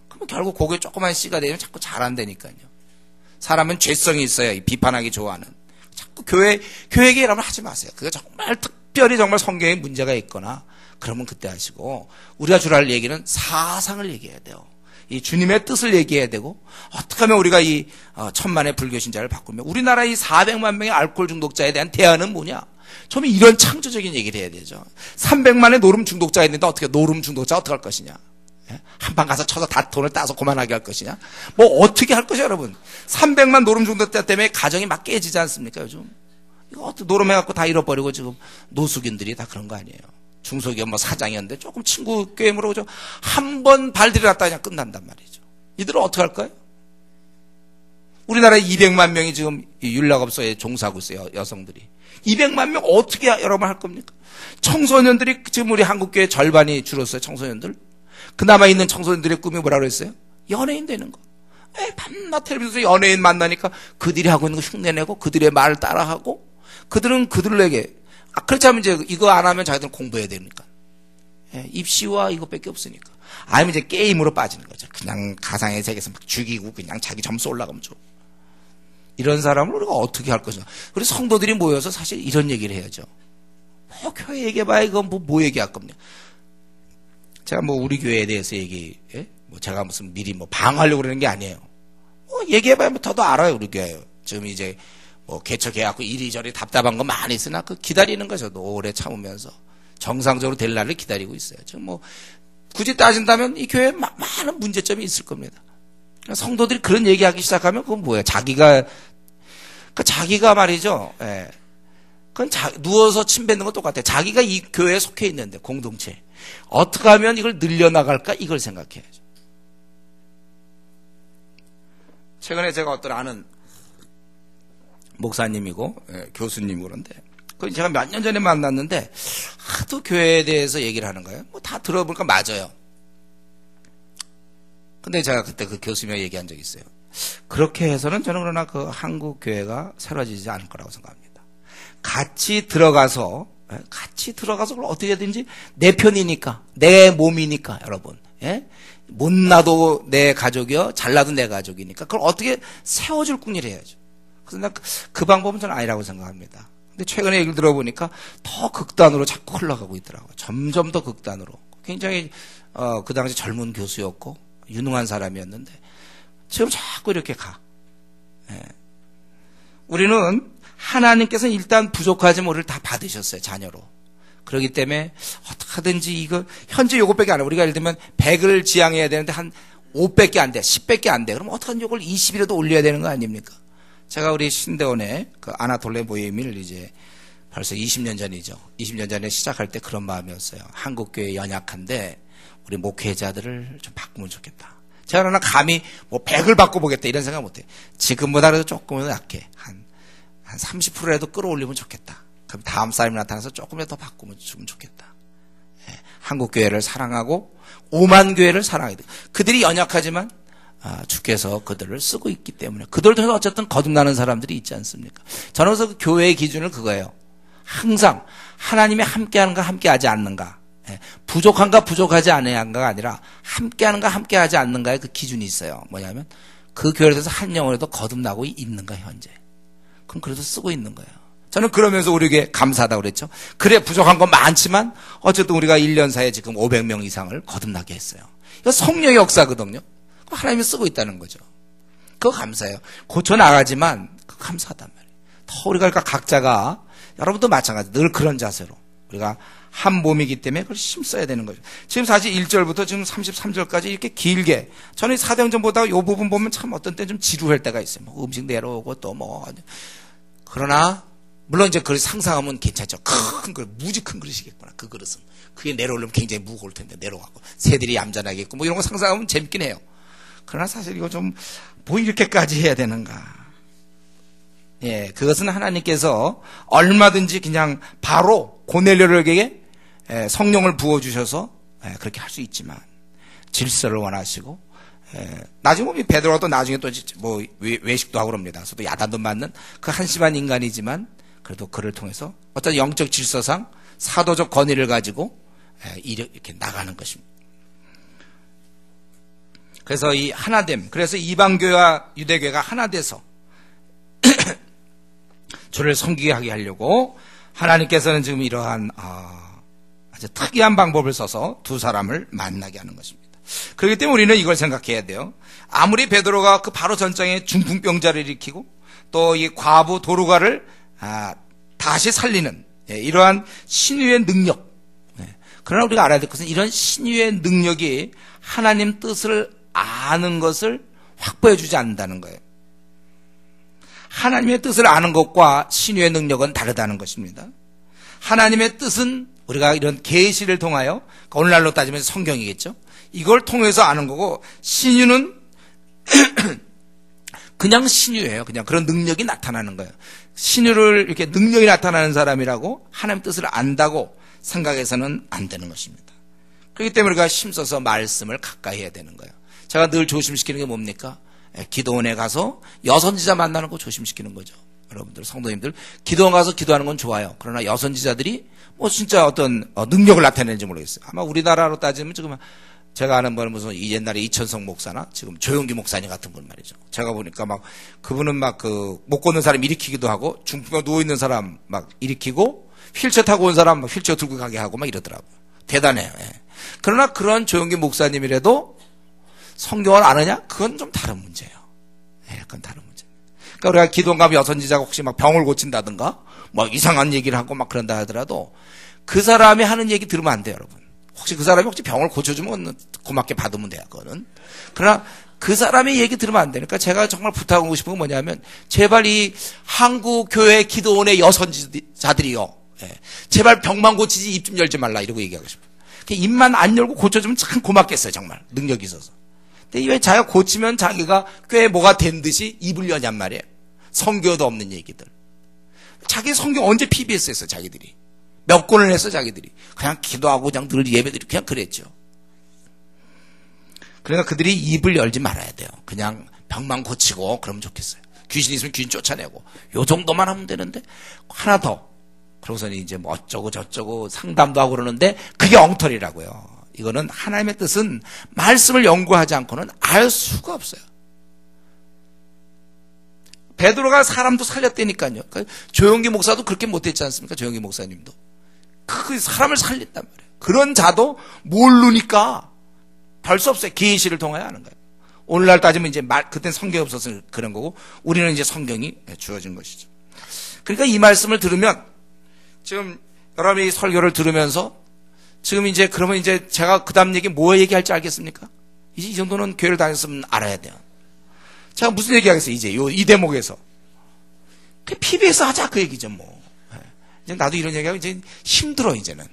그럼 결국 거기에 조그만 씨가 되면 자꾸 잘한다니까요. 사람은 죄성이 있어요. 비판하기 좋아하는. 자꾸 교회 얘기라면 하지 마세요. 그게 정말 특별히 정말 성경에 문제가 있거나 그러면 그때 하시고 우리가 주로 할 얘기는 사상을 얘기해야 돼요. 이 주님의 뜻을 얘기해야 되고 어떻게 하면 우리가 이 1000만의 불교 신자를 바꾸면 우리나라 이 400만 명의 알코올 중독자에 대한 대안은 뭐냐? 처음에 이런 창조적인 얘기를 해야 되죠. 300만의 노름 중독자가 있는데 어떻게 노름 중독자 어떻게 할 것이냐? 한방 가서 쳐서 다 돈을 따서 그만하게 할 것이냐? 뭐 어떻게 할 것이야, 여러분? 300만 노름 중독자 때문에 가정이 막 깨지지 않습니까, 요즘? 이거 어떻게 노름해갖고 다 잃어버리고 지금 노숙인들이 다 그런 거 아니에요. 중소기업 뭐 사장이었는데 조금 친구 교회 물어보죠. 한 번 발 들여놨다 그냥 끝난단 말이죠. 이들은 어떻게 할까요? 우리나라에 200만 명이 지금 윤락업소에 종사하고 있어요, 여성들이. 200만 명 어떻게 여러분 할 겁니까? 청소년들이 지금 우리 한국교회 절반이 줄었어요, 청소년들. 그나마 있는 청소년들의 꿈이 뭐라고 그랬어요? 연예인 되는 거. 밤낮 텔레비전에서 연예인 만나니까 그들이 하고 있는 거 흉내내고 그들의 말을 따라하고 그들은 그들에게 그렇지 않으면 이제 이거 안 하면 자기들은 공부해야 되니까. 입시와 이것밖에 없으니까. 아니면 이제 게임으로 빠지는 거죠. 그냥 가상의 세계에서 막 죽이고 그냥 자기 점수 올라가면 좋고. 이런 사람을 우리가 어떻게 할 것인가. 우리 성도들이 모여서 사실 이런 얘기를 해야죠. 뭐 교회 얘기해봐야 이거 뭐 얘기할 겁니까? 제가 뭐 우리 교회에 대해서 뭐 제가 무슨 미리 뭐 방어하려고 그러는 게 아니에요. 얘기해봐야 뭐 더도 알아요, 우리 교회. 지금 이제 뭐 개척해갖고 이리저리 답답한 거 많이 있으나 그 기다리는 거죠. 오래 참으면서. 정상적으로 될 날을 기다리고 있어요. 지금 뭐 굳이 따진다면 이 교회에 많은 문제점이 있을 겁니다. 성도들이 그런 얘기하기 시작하면 그건 뭐예요? 자기가 말이죠. 그건 누워서 침 뱉는 건 똑같아요. 자기가 이 교회에 속해 있는데 공동체 어떻게 하면 이걸 늘려나갈까 이걸 생각해야죠. 최근에 제가 어떤 아는 목사님이고 교수님이고 그런데 제가 몇 년 전에 만났는데 하도 교회에 대해서 얘기를 하는 거예요. 뭐 다 들어보니까 맞아요. 근데 제가 그때 그 교수님과 얘기한 적이 있어요. 그렇게 해서는 저는 그러나 그 한국 교회가 새로워지지 않을 거라고 생각합니다. 같이 들어가서 그걸 어떻게 해야되는지 내 편이니까 내 몸이니까 여러분. 못나도 내 가족이요 잘나도 내 가족이니까 그걸 어떻게 세워줄 궁리를 해야죠. 그래서 그 방법은 저는 아니라고 생각합니다. 근데 최근에 얘기를 들어보니까 더 극단으로 자꾸 흘러가고 있더라고요. 점점 더 극단으로. 굉장히 그 당시 젊은 교수였고 유능한 사람이었는데 지금 자꾸 이렇게 가. 우리는 하나님께서는 일단 부족하지만 우리를 다 받으셨어요. 자녀로. 그렇기 때문에 어떻게 하든지 이거 현재 요것밖에 안 해. 우리가 예를 들면 100을 지향해야 되는데 한 5밖에 안 돼. 10밖에 안 돼. 그럼 어떡하든 요걸 20이라도 올려야 되는 거 아닙니까? 제가 우리 신대원의 그 아나톨레 모임을 이제 벌써 20년 전이죠. 20년 전에 시작할 때 그런 마음이었어요. 한국교회 연약한데 우리 목회자들을 좀 바꾸면 좋겠다. 제가 그러나 감히 뭐 100을 바꿔보겠다 이런 생각 못해요. 지금보다라도 조금은 약해. 한 30%라도 끌어올리면 좋겠다. 그럼 다음 사람이 나타나서 조금이라도 더 바꾸면 좋겠다. 한국 교회를 사랑하고 5만 교회를 사랑해야 돼요. 그들이 연약하지만 주께서 그들을 쓰고 있기 때문에 그들을 통해서 어쨌든 거듭나는 사람들이 있지 않습니까? 저는 그래서 그 교회의 기준은 그거예요. 항상 하나님이 함께하는가 함께하지 않는가, 부족한가 부족하지 않은가가 아니라 함께하는가 함께하지 않는가의 그 기준이 있어요. 뭐냐면 그 교회에 대해서 한 영혼에도 거듭나고 있는가 현재. 그럼 그래도 쓰고 있는 거예요. 저는 그러면서 우리에게 감사하다고 그랬죠. 그래 부족한 건 많지만 어쨌든 우리가 1년 사이에 지금 500명 이상을 거듭나게 했어요. 이거 성령의 역사거든요. 하나님이 쓰고 있다는 거죠. 그거 감사해요. 고쳐나가지만 그거 감사하단 말이에요. 더 우리가 그러니까 각자가 여러분도 마찬가지 늘 그런 자세로 우리가 한 몸이기 때문에 그걸 힘써야 되는 거죠. 지금 사실 1절부터 지금 33절까지 이렇게 길게 저는 사도행전 보다가 이 부분 보면 참 어떤 때 좀 지루할 때가 있어요. 뭐 음식 내려오고 또 뭐 그러나 물론 이제 그걸 상상하면 괜찮죠. 큰 그릇, 무지 큰 그릇이겠구나. 그 그릇은 그게 내려오려면 굉장히 무거울 텐데 내려가고 새들이 얌전하겠고 뭐 이런 거 상상하면 재밌긴 해요. 그러나 사실 이거 좀 뭐 이렇게까지 해야 되는가? 예, 그것은 하나님께서 얼마든지 그냥 바로 고넬료에게 성령을 부어주셔서 그렇게 할 수 있지만 질서를 원하시고 나중에 보면 베드로가 또 나중에 또 뭐 외식도 하고 그럽니다. 그래서 또 야단도 맞는 그 한심한 인간이지만 그래도 그를 통해서 어떤 영적 질서상 사도적 권위를 가지고 이렇게 나가는 것입니다. 그래서 이 하나됨, 그래서 이방교회와 유대교회가 하나 돼서 주를 섬기게 하게 하려고 하나님께서는 지금 이러한 아주 특이한 방법을 써서 두 사람을 만나게 하는 것입니다. 그렇기 때문에 우리는 이걸 생각해야 돼요. 아무리 베드로가 그 바로 전장에 중풍병자를 일으키고 또 이 과부 도루가를 다시 살리는 이러한 신유의 능력, 그러나 우리가 알아야 될 것은 이런 신유의 능력이 하나님 뜻을 아는 것을 확보해 주지 않는다는 거예요. 하나님의 뜻을 아는 것과 신유의 능력은 다르다는 것입니다. 하나님의 뜻은 우리가 이런 계시를 통하여 오늘날로 따지면 성경이겠죠. 이걸 통해서 아는 거고 신유는 그냥 신유예요. 그냥 그런 능력이 나타나는 거예요. 신유를 이렇게 능력이 나타나는 사람이라고 하나님 뜻을 안다고 생각해서는 안 되는 것입니다. 그렇기 때문에 우리가 힘써서 말씀을 가까이 해야 되는 거예요. 제가 늘 조심시키는 게 뭡니까? 기도원에 가서 여선지자 만나는 거 조심시키는 거죠. 여러분들 성도님들 기도원 가서 기도하는 건 좋아요. 그러나 여선지자들이 뭐 진짜 어떤 능력을 나타내는지 모르겠어요. 아마 우리나라로 따지면 지금 제가 아는 분은 무슨 옛날에 이천성 목사나 지금 조용기 목사님 같은 분 말이죠. 제가 보니까 막 그분은 막 그 못 걷는 사람 일으키기도 하고 중풍에 누워 있는 사람 막 일으키고 휠체어 타고 온 사람 막 휠체어 들고 가게 하고 막 이러더라고요. 대단해요. 그러나 그런 조용기 목사님이라도 성경을 아느냐? 그건 좀 다른 문제예요. 그건 다른 문제입니다. 그러니까 우리가 기도원 가면 여선지자가 혹시 막 병을 고친다든가 뭐 이상한 얘기를 하고 막 그런다 하더라도 그 사람이 하는 얘기 들으면 안 돼요, 여러분. 혹시 그 사람이 혹시 병을 고쳐주면 고맙게 받으면 돼요, 그거는. 그러나 그 사람의 얘기 들으면 안 되니까 제가 정말 부탁하고 싶은 건 뭐냐면 제발 이 한국 교회 기도원의 여선지자들이요. 제발 병만 고치지 입 좀 열지 말라 이러고 얘기하고 싶어요. 입만 안 열고 고쳐주면 참 고맙겠어요, 정말. 능력이 있어서. 근데 왜 자기가 고치면 자기가 꽤 뭐가 된 듯이 입을 여냔 말이에요. 성교도 없는 얘기들. 자기 성교 언제 PBS 했어, 자기들이. 몇 권을 했어, 자기들이. 그냥 기도하고 그냥 늘 예배드리고 그냥 그랬죠. 그러니까 그들이 입을 열지 말아야 돼요. 그냥 병만 고치고 그러면 좋겠어요. 귀신 있으면 귀신 쫓아내고 요 정도만 하면 되는데 하나 더. 그러고서는 이제 뭐 어쩌고 저쩌고 상담도 하고 그러는데 그게 엉터리라고요. 이거는 하나님의 뜻은 말씀을 연구하지 않고는 알 수가 없어요. 베드로가 사람도 살렸다니까요. 그러니까 조용기 목사도 그렇게 못했지 않습니까? 조용기 목사님도. 그 사람을 살린단 말이에요. 그런 자도 모르니까 별 수 없어요. 계시를 통하여 하는 거예요. 오늘날 따지면 이제 그땐 성경이 없어서 그런 거고 우리는 이제 성경이 주어진 것이죠. 그러니까 이 말씀을 들으면 지금 여러분이 설교를 들으면서 지금 이제 그러면 이제 제가 그 다음 얘기 뭐 얘기할지 알겠습니까? 이제 이 정도는 교회를 다녔으면 알아야 돼요. 제가 무슨 얘기 하겠어요? 이제 이 대목에서. PBS 하자 그 얘기죠 뭐. 이제 나도 이런 얘기하면 이제 힘들어 이제는.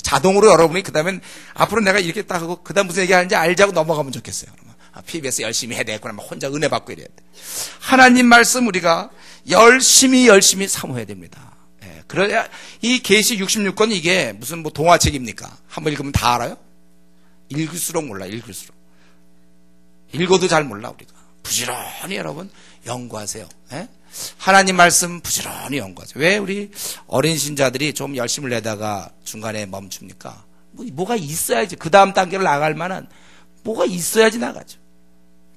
자동으로 여러분이 그 다음엔 앞으로 내가 이렇게 딱 하고 그 다음 무슨 얘기 하는지 알자고 넘어가면 좋겠어요. PBS 열심히 해야 되겠구나. 막 혼자 은혜 받고 이래야 돼. 하나님 말씀 우리가 열심히 사모해야 됩니다. 그래야 이 계시 66권 이게 무슨 뭐 동화책입니까? 한번 읽으면 다 알아요? 읽을수록 몰라, 읽을수록. 읽어도 잘 몰라, 우리가. 부지런히 여러분 연구하세요. 예? 하나님 말씀 부지런히 연구하세요. 왜 우리 어린 신자들이 좀 열심을 내다가 중간에 멈춥니까? 뭐가 있어야지. 그 다음 단계를 나갈 만한 뭐가 있어야지 나가죠.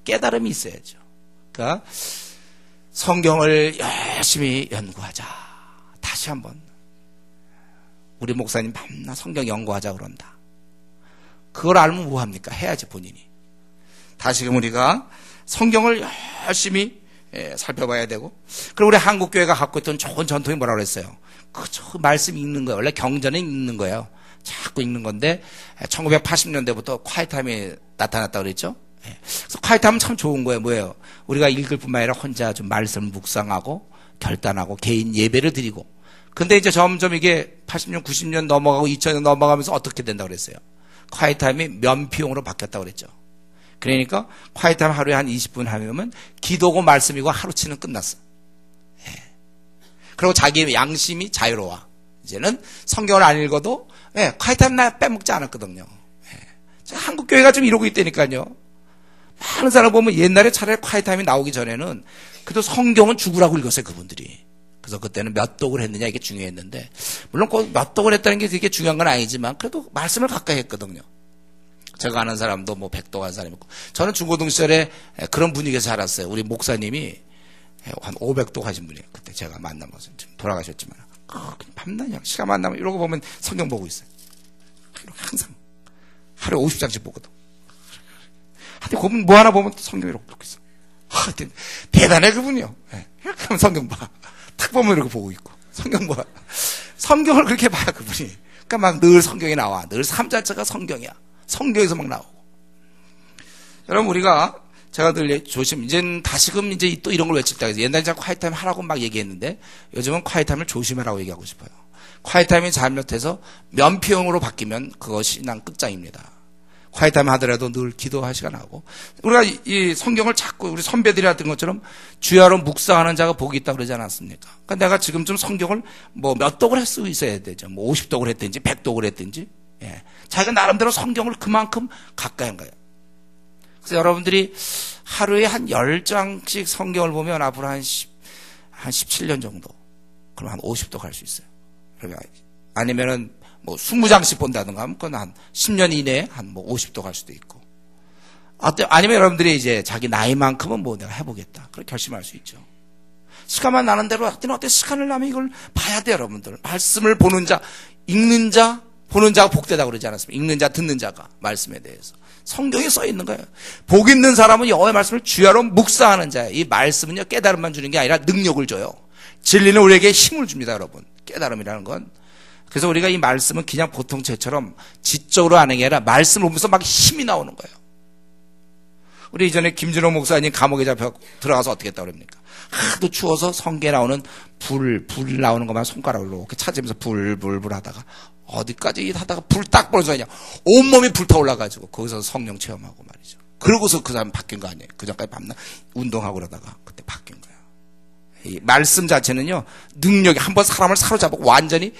깨달음이 있어야죠. 그러니까 성경을 열심히 연구하자. 다시 한번 우리 목사님 밤낮 성경 연구하자 그런다. 그걸 알면 뭐합니까? 해야지 본인이. 다시금 우리가 성경을 열심히 살펴봐야 되고, 그리고 우리 한국교회가 갖고 있던 좋은 전통이 뭐라고 그랬어요? 그 말씀 읽는 거예요. 원래 경전은 읽는 거예요. 자꾸 읽는 건데 1980년대부터 콰이타임이 나타났다고 그랬죠. 그래서 콰이타임은 참 좋은 거예요. 뭐예요? 우리가 읽을 뿐만 아니라 혼자 좀 말씀을 묵상하고 결단하고 개인 예배를 드리고. 근데 이제 점점 이게 80년, 90년 넘어가고 2000년 넘어가면서 어떻게 된다고 그랬어요? 콰이타임이 면피용으로 바뀌었다고 그랬죠. 그러니까 콰이타임 하루에 한 20분 하면 기도고 말씀이고 하루치는 끝났어. 그리고 자기 양심이 자유로워. 이제는 성경을 안 읽어도 콰이타임 나 빼먹지 않았거든요. 한국교회가 좀 이러고 있다니까요. 많은 사람 보면 옛날에 차라리 콰이타임이 나오기 전에는 그래도 성경은 죽으라고 읽었어요, 그분들이. 그래서 그때는 몇 독을 했느냐 이게 중요했는데, 물론 꼭 몇 독을 했다는 게 그게 중요한 건 아니지만 그래도 말씀을 가까이 했거든요. 제가 아는 사람도 뭐 100독 한 사람이 있고, 저는 중고등 시절에 그런 분위기에서 자랐어요. 우리 목사님이 한 500독 하신 분이에요. 그때 제가 만나면서 지금 돌아가셨지만 밤낮 시간 만나면 이러고 보면 성경 보고 있어요. 이렇게 항상 하루에 50장씩 보거든. 하여튼 그분 뭐 하나 보면 성경 이렇게 보고 있어. 하여튼 대단해 그분이요. 이렇게 하면 성경 봐. 탁 보면 이렇게 보고 있고 성경 봐. 성경을 그렇게 봐요 그분이. 그러니까 막 늘 성경이 나와. 늘 삶 자체가 성경이야. 성경에서 막 나오고. 여러분 우리가 제가 늘 이제는 다시금 이제 또 이런 걸 외쳤다 해서 옛날에 자꾸 콰이타임 하라고 막 얘기했는데 요즘은 콰이타임을 조심하라고 얘기하고 싶어요. 콰이타임이 잘못해서 면피용으로 바뀌면 그것이 신앙 끝장입니다. 콰이타임 하더라도 늘 기도할 시간 하고, 우리가 이 성경을 자꾸 우리 선배들이 했던 것처럼 주야로 묵상하는 자가 복이 있다 그러지 않았습니까? 그러니까 내가 지금 좀 성경을 뭐 몇 독을 할 수 있어야 되죠. 뭐 50독을 했든지 100독을 했든지. 자기가 나름대로 성경을 그만큼 가까이 한 거예요. 그래서 여러분들이 하루에 한 10장씩 성경을 보면 앞으로 한 17년 정도, 그럼 한 50독 할 수 있어요. 아니면은 뭐 20장씩 본다든가 하면 그건 한 10년 이내에 한 뭐 50독 할 수도 있고. 아니면 여러분들이 이제 자기 나이만큼은 뭐 내가 해보겠다. 그렇게 결심할 수 있죠. 시간만 나는 대로 하여튼 어때 시간을 나면 이걸 봐야 돼요, 여러분들. 말씀을 보는 자, 읽는 자, 보는 자가 복되다고 그러지 않았습니까? 읽는 자, 듣는 자가 말씀에 대해서. 성경에 써 있는 거예요. 복 있는 사람은 여호와의 말씀을 주야로 묵상하는 자예요. 이 말씀은요, 깨달음만 주는 게 아니라 능력을 줘요. 진리는 우리에게 힘을 줍니다, 여러분. 깨달음이라는 건. 그래서 우리가 이 말씀은 그냥 보통 죄처럼 지적으로 하는 게 아니라 말씀을 보면서 막 힘이 나오는 거예요. 우리 이전에 김준호 목사님 감옥에 잡혀 들어가서 어떻게 했다고 그럽니까? 하도 추워서 성경에 나오는 불 나오는 것만 손가락으로 이렇게 찾으면서 불 하다가 어디까지 하다가 불 딱 보는 순간이냐 온몸이 불타올라가지고 거기서 성령 체험하고 말이죠. 그러고서 그 사람 바뀐 거 아니에요. 그 전까지 밤낮 운동하고 그러다가 그때 바뀐 거예요. 이 말씀 자체는요, 능력이 한번 사람을 사로잡고 완전히,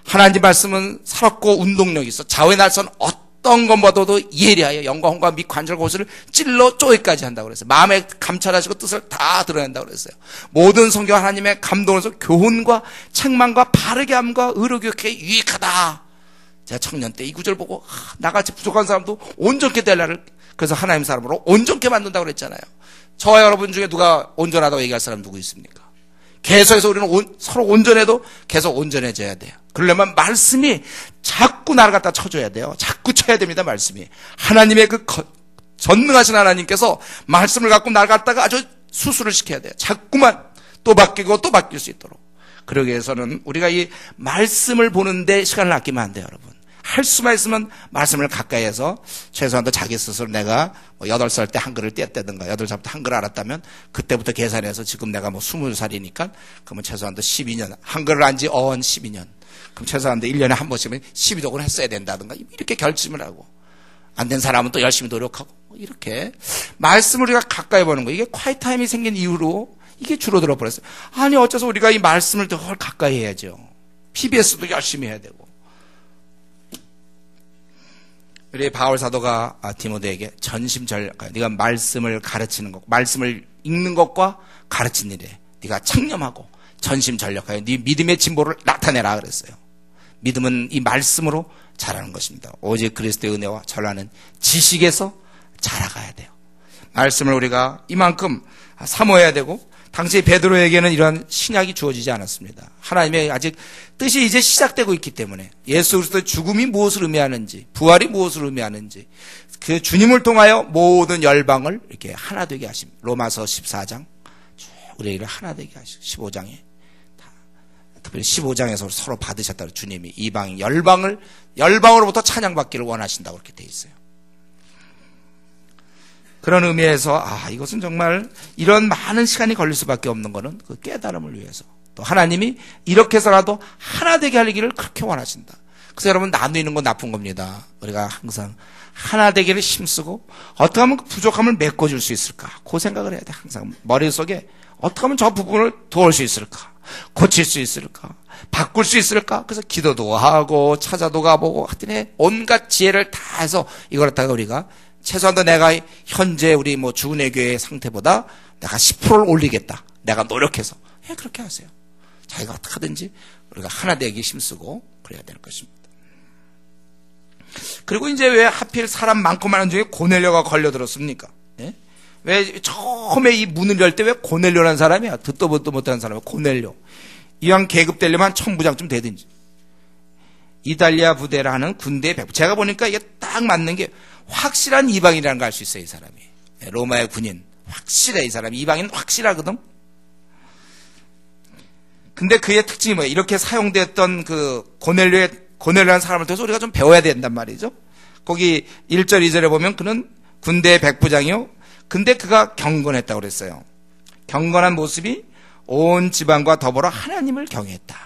하나님 말씀은 살았고 운동력이 있어. 좌우의 날선 어떤 것보다도 예리하여 영과 혼과 및 관절 고스를 찔러 쪼개까지 한다고 그랬어요. 마음에 감찰하시고 뜻을 다 드러낸다고 그랬어요. 모든 성경 하나님의 감동으로서 교훈과 책망과 바르게 함과 의로 교육에 유익하다. 제가 청년 때 이 구절 보고 나같이 부족한 사람도 온전케 되려를, 그래서 하나님 사람으로 온전케 만든다고 그랬잖아요. 저와 여러분 중에 누가 온전하다고 얘기할 사람 누구 있습니까? 계속해서 우리는 서로 온전해도 계속 온전해져야 돼요. 그러려면 말씀이 자꾸 나를 갖다 쳐줘야 돼요. 자꾸 쳐야 됩니다, 말씀이. 하나님의 그 전능하신 하나님께서 말씀을 갖고 나를 갖다가 아주 수술을 시켜야 돼요. 자꾸만 또 바뀌고 또 바뀔 수 있도록. 그러기 위해서는 우리가 이 말씀을 보는데 시간을 아끼면 안 돼요, 여러분. 할 수만 있으면 말씀을 가까이 해서 최소한도 자기 스스로 내가 뭐 8살 때 한글을 뗐다든가 8살부터 한글을 알았다면 그때부터 계산해서 지금 내가 뭐 20살이니까 그러면 최소한도 12년, 한글을 안 지 12년. 그럼 최소한도 1년에 한 번씩은 12독을 했어야 된다든가 이렇게 결심을 하고, 안 된 사람은 또 열심히 노력하고, 이렇게 말씀을 우리가 가까이 보는 거. 이게 콰이타임이 생긴 이후로 이게 줄어들어 버렸어요. 아니 어째서 우리가 이 말씀을 더 가까이 해야죠. PBS도 열심히 해야 되고. 우리 바울 사도가 디모데에게 전심전력, 네가 말씀을 가르치는 것, 말씀을 읽는 것과 가르치는 일에 네가 청렴하고 전심전력하여 네 믿음의 진보를 나타내라 그랬어요. 믿음은 이 말씀으로 자라는 것입니다. 오직 그리스도의 은혜와 전하는 지식에서 자라가야 돼요. 말씀을 우리가 이만큼 사모해야 되고, 당시 베드로에게는 이런 신약이 주어지지 않았습니다. 하나님의 아직 뜻이 이제 시작되고 있기 때문에 예수 그리스도의 죽음이 무엇을 의미하는지, 부활이 무엇을 의미하는지, 그 주님을 통하여 모든 열방을 이렇게 하나 되게 하십니다. 로마서 14장 우리를 하나 되게 하시고 15장에 특별히 15장에서 서로 받으셨다고 주님이 이방 열방으로부터 찬양받기를 원하신다고 그렇게 돼 있어요. 그런 의미에서 이것은 정말 이런 많은 시간이 걸릴 수밖에 없는 것은 그 깨달음을 위해서, 또 하나님이 이렇게 해서라도 하나 되게 하기를 그렇게 원하신다. 그래서 여러분, 나누는 건 나쁜 겁니다. 우리가 항상 하나 되기를 힘쓰고 어떻게 하면 그 부족함을 메꿔줄 수 있을까, 그 생각을 해야 돼. 항상 머릿속에 어떻게 하면 저 부분을 도울 수 있을까, 고칠 수 있을까, 바꿀 수 있을까. 그래서 기도도 하고 찾아도 가보고 하여튼 온갖 지혜를 다 해서 이걸 갖다가 우리가 최소한도 내가 현재 우리 주은혜 교회의 상태보다 내가 10%를 올리겠다, 내가 노력해서 그렇게 하세요. 자기가 어떻게 하든지 우리가 하나 되기 힘쓰고 그래야 될 것입니다. 그리고 이제 왜 하필 사람 많고 많은 중에 고넬료가 걸려들었습니까? 예? 왜 처음에 이 문을 열 때 왜 고넬료라는 사람이야? 듣도 보도 못하는 사람이야. 고넬료. 이왕 계급되려면 한 천부장쯤 되든지. 이달리아 부대라는 군대의 백부. 제가 보니까 이게 딱 맞는 게 확실한 이방인이라는 걸 알 수 있어요, 이 사람이. 로마의 군인. 확실해, 이 사람이. 이방인은 확실하거든. 근데 그의 특징이 뭐예요? 이렇게 사용됐던 그 고넬료라는 사람을 통해서 우리가 좀 배워야 된단 말이죠. 거기 1절, 2절에 보면 그는 군대의 백부장이요. 근데 그가 경건했다고 그랬어요. 경건한 모습이 온 지방과 더불어 하나님을 경외했다.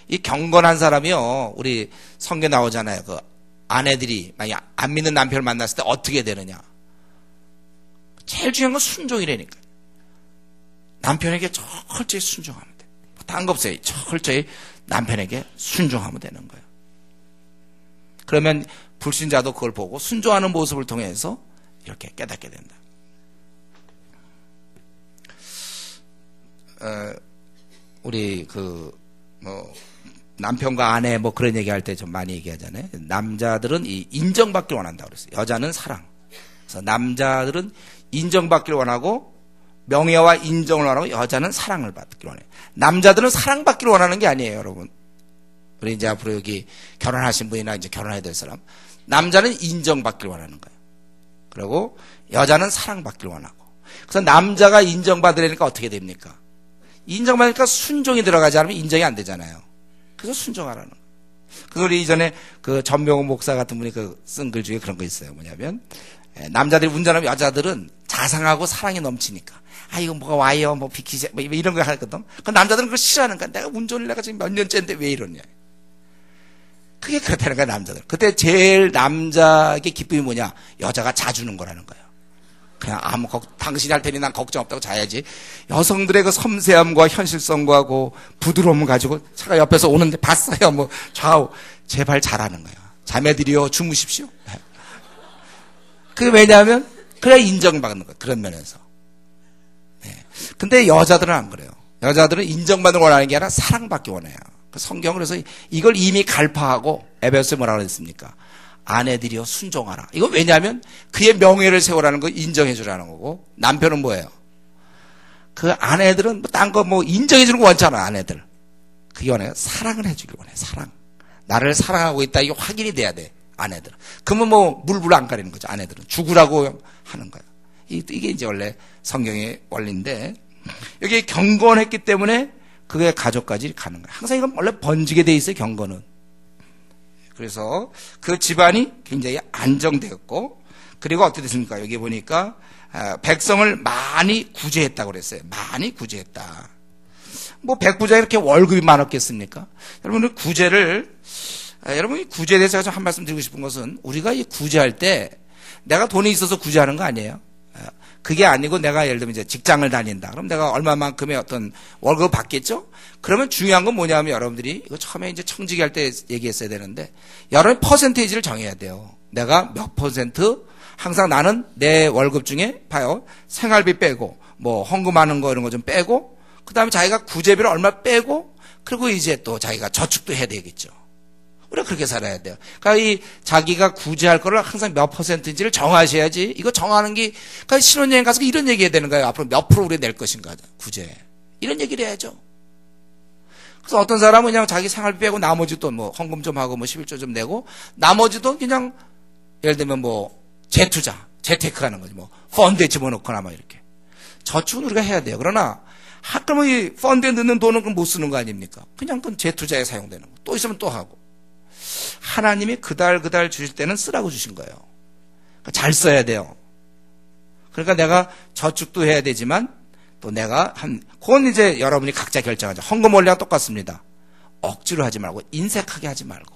이 경건한 사람이요, 우리 성경에 나오잖아요. 그 아내들이 만약 안 믿는 남편을 만났을 때 어떻게 되느냐. 제일 중요한 건 순종이라니까. 남편에게 철저히 순종하면 돼. 딴 거 없어요. 철저히 남편에게 순종하면 되는 거예요. 그러면 불신자도 그걸 보고 순종하는 모습을 통해서 이렇게 깨닫게 된다. 우리 남편과 아내 그런 얘기할 때 좀 많이 얘기하잖아요. 남자들은 이 인정받기를 원한다고 그랬어요. 여자는 사랑. 그래서 남자들은 인정받기를 원하고 명예와 인정을 원하고, 여자는 사랑을 받기를 원해요. 남자들은 사랑받기를 원하는 게 아니에요, 여러분. 우리 이제 앞으로 여기 결혼하신 분이나 이제 결혼해야 될 사람, 남자는 인정받기를 원하는 거예요. 그리고 여자는 사랑받기를 원하고. 그래서 남자가 인정받으려니까 어떻게 됩니까? 인정받으니까 순종이 들어가지 않으면 인정이 안 되잖아요. 그래서 순종하라는 거예요. 그래서 우리 이전에 그 전병훈 목사 같은 분이 쓴 글 중에 그런 거 있어요. 뭐냐면, 남자들이 운전하면 여자들은 자상하고 사랑이 넘치니까, 이거 뭐가 와요, 비키지, 이런 거 하거든. 그 남자들은 그걸 싫어하는 거야. 내가 운전을 내가 지금 몇 년째인데 왜 이러냐. 그게 그렇다는 거야, 남자들. 그때 제일 남자의 기쁨이 뭐냐? 여자가 자주는 거라는 거예요. 그냥 당신이 할 테니 난 걱정 없다고 자야지. 여성들의 그 섬세함과 현실성과 그 부드러움을 가지고 차가 옆에서 오는데 봤어요. 좌우. 제발 잘하는 거예요. 자매들이요, 주무십시오. 그게 왜냐하면 그래야 인정받는 거예요. 그런 면에서. 근데 여자들은 안 그래요. 여자들은 인정받는 걸 원하는 게 아니라 사랑받기 원해요. 성경은 그래서 이걸 이미 갈파하고 에베소에 뭐라고 했습니까? 아내들이여 순종하라. 이거 왜냐하면 그의 명예를 세우라는 거, 인정해 주라는 거고, 남편은 뭐예요? 그 아내들은 딴 거 인정해 주는 거 원하잖아, 아내들. 그게 원해요. 사랑을 해주길 원해. 사랑. 나를 사랑하고 있다, 이게 확인이 돼야 돼, 아내들은. 그러면 물불 안 가리는 거죠, 아내들은. 죽으라고 하는 거예요. 이게 이제 원래 성경의 원리인데, 여기 경건했기 때문에 그게 가족까지 가는 거예요. 항상 이건 원래 번지게 돼 있어요, 경건은. 그래서 그 집안이 굉장히 안정되었고, 그리고 어떻게 됐습니까? 여기 보니까 백성을 많이 구제했다고 그랬어요. 많이 구제했다. 백부장이 이렇게 월급이 많았겠습니까? 여러분이 구제에 대해서 좀 한 말씀 드리고 싶은 것은, 우리가 이 구제할 때 내가 돈이 있어서 구제하는 거 아니에요. 그게 아니고 내가 예를 들면 이제 직장을 다닌다. 그럼 내가 얼마만큼의 어떤 월급을 받겠죠? 그러면 중요한 건 뭐냐면 여러분들이 이거 처음에 이제 청지기 할 때 얘기했어야 되는데 여러분 퍼센테이지를 정해야 돼요. 내가 몇 퍼센트 항상 나는 내 월급 중에 봐요. 생활비 빼고 뭐 헌금하는 거 이런 거 좀 빼고 그다음에 자기가 구제비를 얼마 빼고 그리고 이제 또 자기가 저축도 해야 되겠죠. 우리가 그렇게 살아야 돼요. 그러니까 이 자기가 구제할 거를 항상 몇 퍼센트인지를 정하셔야지. 이거 정하는 게 그러니까 신혼여행 가서 이런 얘기 해야 되는 거예요. 앞으로 몇 프로 우리 낼 것인가 구제. 이런 얘기를 해야죠. 그래서 어떤 사람은 그냥 자기 생활비 빼고 나머지 또 뭐 헌금 좀 하고 뭐 11조 좀 내고 나머지도 그냥 예를 들면 뭐 재투자, 재테크 하는 거지. 뭐 펀드에 집어넣거나 막 이렇게. 저축은 우리가 해야 돼요. 그러나 그러면 이 펀드에 넣는 돈은 그럼 못 쓰는 거 아닙니까? 그냥 그건 재투자에 사용되는 거. 또 있으면 또 하고. 하나님이 그달 주실 때는 쓰라고 주신 거예요. 그러니까 잘 써야 돼요. 그러니까 내가 저축도 해야 되지만 또 내가 그건 이제 여러분이 각자 결정하죠. 헌금 원리와 똑같습니다. 억지로 하지 말고 인색하게 하지 말고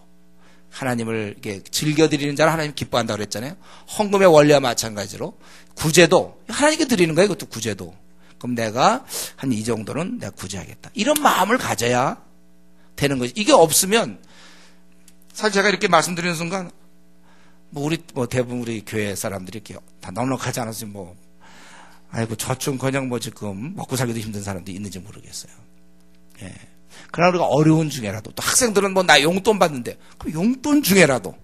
하나님을 이렇게 즐겨드리는 자를 하나님 기뻐한다고 그랬잖아요. 헌금의 원리와 마찬가지로 구제도 하나님께 드리는 거예요. 이것도 구제도. 그럼 내가 한 이 정도는 내가 구제하겠다. 이런 마음을 가져야 되는 거지. 이게 없으면 사실 제가 이렇게 말씀드리는 순간 뭐 대부분 우리 교회 사람들이 이렇게 다 넉넉하지 않았으면 뭐 아이고 저축은커녕 뭐 지금 먹고 살기도 힘든 사람들이 있는지 모르겠어요. 예. 그러나 우리가 어려운 중에라도 또 학생들은 뭐 나 용돈 받는데 그럼 용돈 중에라도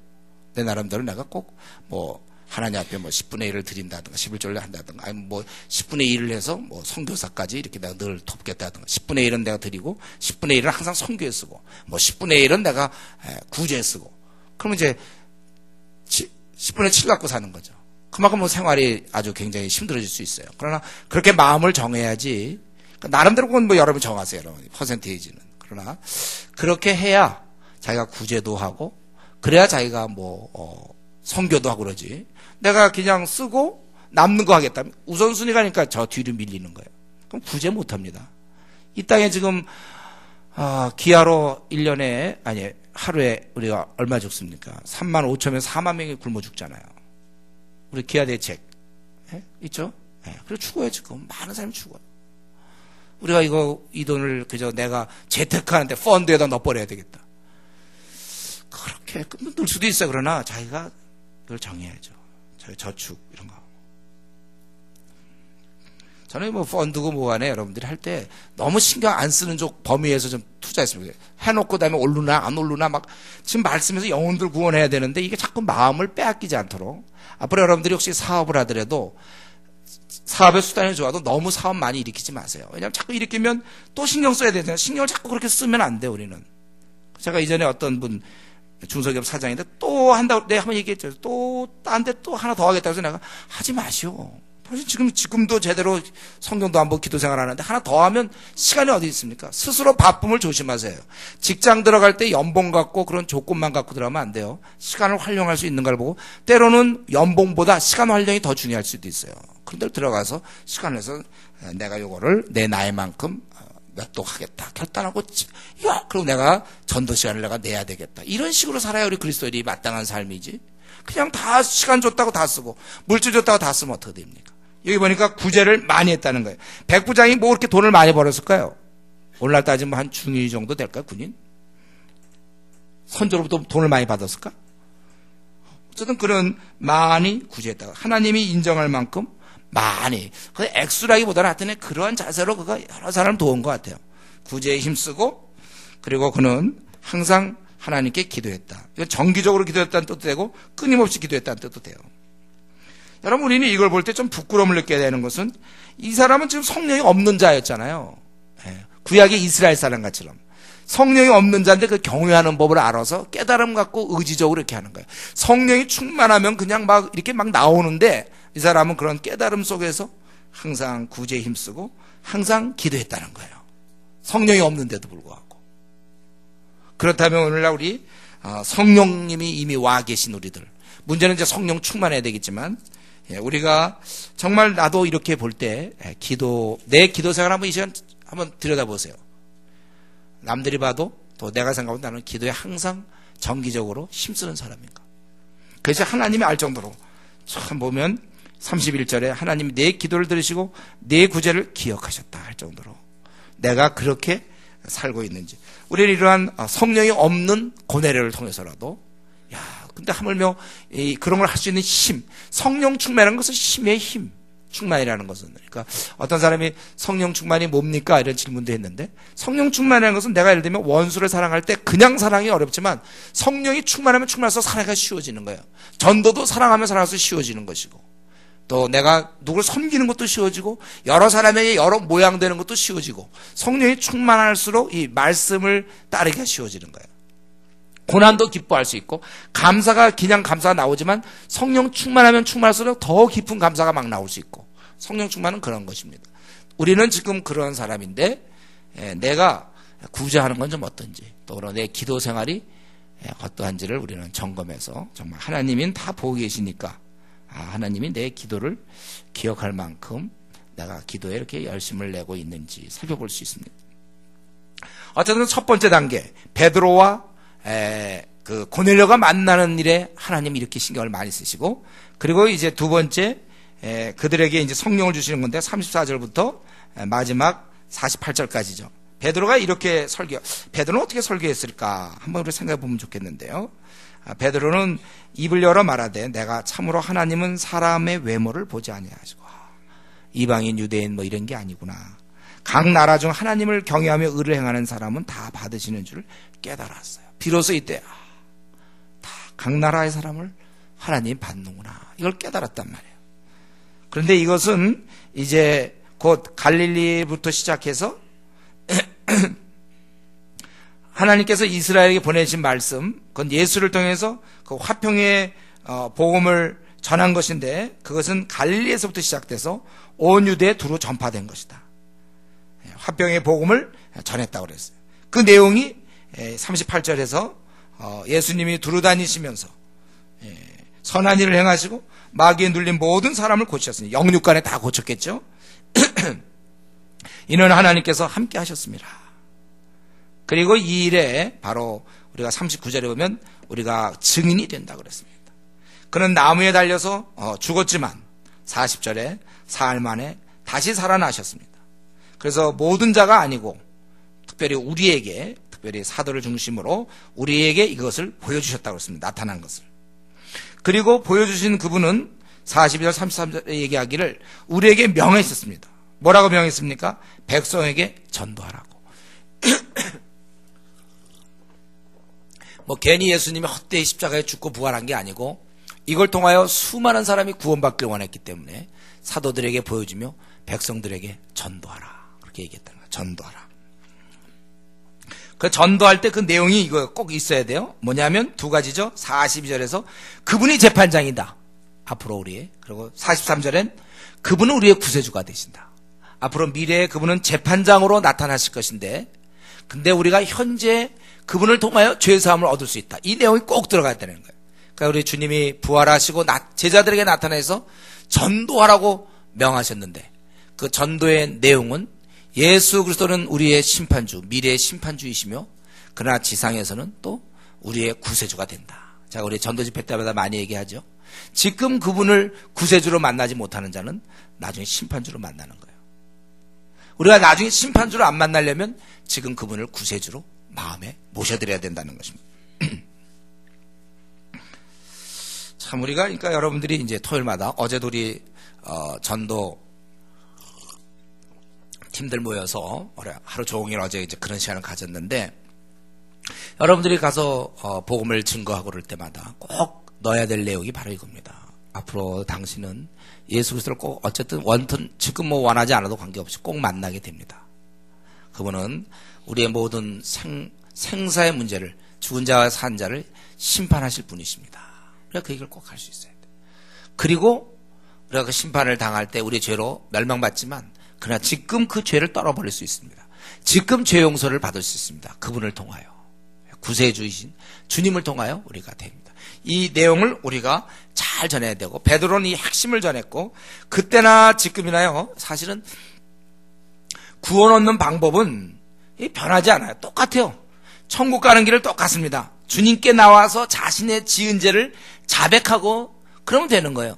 내 나름대로 내가 꼭 뭐 하나님 앞에 뭐 10분의 1을 드린다든가 11조를 한다든가 아니면 뭐 10분의 1을 해서 뭐 선교사까지 이렇게 내가 늘 돕겠다든가 10분의 1은 내가 드리고 10분의 1은 항상 선교에 쓰고 뭐 10분의 1은 내가 구제에 쓰고 그러면 이제 10분의 7 갖고 사는 거죠. 그만큼 뭐 생활이 아주 굉장히 힘들어질 수 있어요. 그러나 그렇게 마음을 정해야지 나름대로 그건 뭐 여러분 정하세요. 여러분 퍼센테이지는. 그러나 그렇게 해야 자기가 구제도 하고 그래야 자기가 뭐 선교도 하고 그러지. 내가 그냥 쓰고 남는 거 하겠다면 우선순위가니까 저 뒤로 밀리는 거예요. 그럼 구제 못합니다. 이 땅에 지금 기아로 1년에 아니 하루에 우리가 얼마 죽습니까? 3만 5천에서 4만 명이 굶어 죽잖아요. 우리 기아 대책 있죠? 그리고 죽어요. 지금 많은 사람이 죽어요. 우리가 이 돈을 그저 내가 재테크하는데 펀드에다 넣어버려야 되겠다. 그렇게 넣을 수도 있어요. 그러나 자기가 그걸 정해야죠. 자기 저축 이런 거. 저는 뭐 펀드고 뭐하네 여러분들이 할 때 너무 신경 안 쓰는 쪽 범위에서 좀 투자했습니다. 해놓고 그다음에 오르나 안 오르나 막 지금 말씀에서 영혼들 구원해야 되는데 이게 자꾸 마음을 빼앗기지 않도록 앞으로 여러분들이 혹시 사업을 하더라도 사업의 수단이 좋아도 너무 사업 많이 일으키지 마세요. 왜냐하면 자꾸 일으키면 또 신경 써야 되잖아요. 신경을 자꾸 그렇게 쓰면 안 돼요. 우리는. 제가 이전에 어떤 분 중소기업 사장인데 또 한다고 내가 한번 얘기했죠. 또 딴 데 또 하나 더 하겠다고 해서 내가 하지 마시오. 지금도 제대로 성경도 안 보고 기도 생활 하는데 하나 더 하면 시간이 어디 있습니까? 스스로 바쁨을 조심하세요. 직장 들어갈 때 연봉 갖고 그런 조건만 갖고 들어가면 안 돼요. 시간을 활용할 수 있는 걸 보고 때로는 연봉보다 시간 활용이 더 중요할 수도 있어요. 그런데 들어가서 시간을 내서 내가 요거를 내 나이만큼 몇 도 하겠다 결단하고 그리고 내가 전도 시간을 내가 내야 되겠다. 이런 식으로 살아야 우리 그리스도인이 마땅한 삶이지. 그냥 다 시간 줬다고 다 쓰고 물질 줬다고 다 쓰면 어떻게 됩니까? 여기 보니까 구제를 많이 했다는 거예요. 백부장이 뭐 그렇게 돈을 많이 벌었을까요? 오늘날 따지면 한 중위 정도 될까요? 군인? 선조로부터 돈을 많이 받았을까? 어쨌든 그런 많이 구제했다가 하나님이 인정할 만큼 많이 그 액수라기보다는 하여튼 그러한 자세로 그가 여러 사람을 도운 것 같아요. 구제에 힘쓰고 그리고 그는 항상 하나님께 기도했다. 이건 정기적으로 기도했다는 뜻도 되고 끊임없이 기도했다는 뜻도 돼요. 여러분 우리는 이걸 볼 때 좀 부끄러움을 느껴야 되는 것은 이 사람은 지금 성령이 없는 자였잖아요. 구약의 이스라엘 사람같이럼 성령이 없는 자인데 그 경외하는 법을 알아서 깨달음 갖고 의지적으로 이렇게 하는 거예요. 성령이 충만하면 그냥 막 이렇게 막 나오는데 이 사람은 그런 깨달음 속에서 항상 구제에 힘쓰고 항상 기도했다는 거예요. 성령이 없는데도 불구하고. 그렇다면 오늘날 우리 성령님이 이미 와 계신 우리들 문제는 이제 성령 충만해야 되겠지만 우리가 정말 나도 이렇게 볼 때 내 기도 생활 한번 이 시간 한번 들여다보세요. 남들이 봐도 또 내가 생각하면 나는 기도에 항상 정기적으로 힘쓰는 사람인가. 그래서 하나님이 알 정도로 참 보면 31절에 하나님이 내 기도를 들으시고 내 구제를 기억하셨다 할 정도로 내가 그렇게 살고 있는지, 우리는 이러한 성령이 없는 고뇌를 통해서라도, 근데 하물며 그런 걸 할 수 있는 힘, 성령 충만이라는 것은 힘의 힘, 충만이라는 것은. 그러니까 어떤 사람이 성령 충만이 뭡니까? 이런 질문도 했는데, 성령 충만이라는 것은 내가 예를 들면 원수를 사랑할 때 그냥 사랑이 어렵지만 성령이 충만하면 충만해서 사랑하기가 쉬워지는 거예요. 전도도 사랑하면 사랑할수록 쉬워지는 것이고, 또 내가 누굴 섬기는 것도 쉬워지고, 여러 사람에게 여러 모양 되는 것도 쉬워지고, 성령이 충만할수록 이 말씀을 따르기가 쉬워지는 거예요. 고난도 기뻐할 수 있고, 감사가 그냥 감사가 나오지만 성령 충만하면 충만할수록 더 깊은 감사가 막 나올 수 있고, 성령 충만은 그런 것입니다. 우리는 지금 그런 사람인데, 내가 구제하는 건 좀 어떤지, 또 내 기도 생활이 어떠한지를 우리는 점검해서, 정말 하나님은 다 보고 계시니까 하나님이 내 기도를 기억할 만큼 내가 기도에 이렇게 열심을 내고 있는지 살펴볼 수 있습니다. 어쨌든 첫 번째 단계, 베드로와 그 고넬료가 만나는 일에 하나님이 이렇게 신경을 많이 쓰시고, 그리고 이제 두 번째, 그들에게 이제 성령을 주시는 건데 34절부터 마지막 48절까지죠. 베드로가 이렇게 베드로는 어떻게 설교했을까 한번 우리 생각해 보면 좋겠는데요. 베드로는 입을 열어 말하되 내가 참으로 하나님은 사람의 외모를 보지 아니하시고, 이방인 유대인 뭐 이런 게 아니구나. 각 나라 중 하나님을 경외하며 의를 행하는 사람은 다 받으시는 줄 깨달았어요. 비로소 이때 다 각 나라의 사람을 하나님 받는구나, 이걸 깨달았단 말이에요. 그런데 이것은 이제 곧 갈릴리부터 시작해서 하나님께서 이스라엘에게 보내신 말씀, 그건 예수를 통해서 그 화평의 복음을 전한 것인데, 그것은 갈릴리에서부터 시작돼서 온 유대에 두루 전파된 것이다. 화평의 복음을 전했다고 그랬어요. 그 내용이 38절에서 예수님이 두루 다니시면서 선한 일을 행하시고 마귀에 눌린 모든 사람을 고치셨으니, 영육간에 다 고쳤겠죠. 이는 하나님께서 함께 하셨습니다. 그리고 이 일에 바로 우리가 39절에 보면 우리가 증인이 된다고 그랬습니다. 그는 나무에 달려서 죽었지만 40절에 사흘 만에 다시 살아나셨습니다. 그래서 모든 자가 아니고 특별히 우리에게, 특별히 사도를 중심으로 우리에게 이것을 보여주셨다고 했습니다. 나타난 것을. 그리고 보여주신 그분은 42절 33절에 얘기하기를 우리에게 명했었습니다. 뭐라고 명했습니까? 백성에게 전도하라고. 뭐 괜히 예수님이 헛되이 십자가에 죽고 부활한 게 아니고, 이걸 통하여 수많은 사람이 구원받기를 원했기 때문에 사도들에게 보여주며 백성들에게 전도하라, 그렇게 얘기했다는 거예요. 전도하라. 그 전도할 때 그 내용이 이거 꼭 있어야 돼요. 뭐냐면 두 가지죠. 42절에서 그분이 재판장이다, 앞으로 우리의. 그리고 43절엔 그분은 우리의 구세주가 되신다. 앞으로 미래에 그분은 재판장으로 나타나실 것인데, 근데 우리가 현재 그분을 통하여 죄사함을 얻을 수 있다. 이 내용이 꼭 들어가야 되는 거예요. 그러니까 우리 주님이 부활하시고 제자들에게 나타나서 전도하라고 명하셨는데, 그 전도의 내용은 예수 그리스도는 우리의 심판주, 미래의 심판주이시며, 그러나 지상에서는 또 우리의 구세주가 된다. 자, 우리 전도 집회 때마다 많이 얘기하죠. 지금 그분을 구세주로 만나지 못하는 자는 나중에 심판주로 만나는 거예요. 우리가 나중에 심판주로 안 만나려면 지금 그분을 구세주로 마음에 모셔드려야 된다는 것입니다. 참, 우리가, 그러니까 여러분들이 이제 토요일마다, 어제도 우리 전도 팀들 모여서 하루 종일 어제 이제 그런 시간을 가졌는데, 여러분들이 가서 복음을 증거하고 그럴 때마다 꼭 넣어야 될 내용이 바로 이겁니다. 앞으로 당신은 예수 그리스도를 꼭 어쨌든 지금 뭐 원하지 않아도 관계없이 꼭 만나게 됩니다. 그분은 우리의 모든 생사의 문제를, 죽은 자와 산 자를 심판하실 분이십니다. 우리가 그 얘기를 꼭 할 수 있어야 돼요. 그리고 우리가 그 심판을 당할 때 우리의 죄로 멸망받지만, 그러나 지금 그 죄를 떨어버릴 수 있습니다. 지금 죄 용서를 받을 수 있습니다. 그분을 통하여, 구세주이신 주님을 통하여 우리가 됩니다. 이 내용을 우리가 잘 전해야 되고, 베드로는 이 핵심을 전했고, 그때나 지금이나요, 사실은 구원 얻는 방법은 변하지 않아요. 똑같아요. 천국 가는 길은 똑같습니다. 주님께 나와서 자신의 지은 죄를 자백하고 그러면 되는 거예요.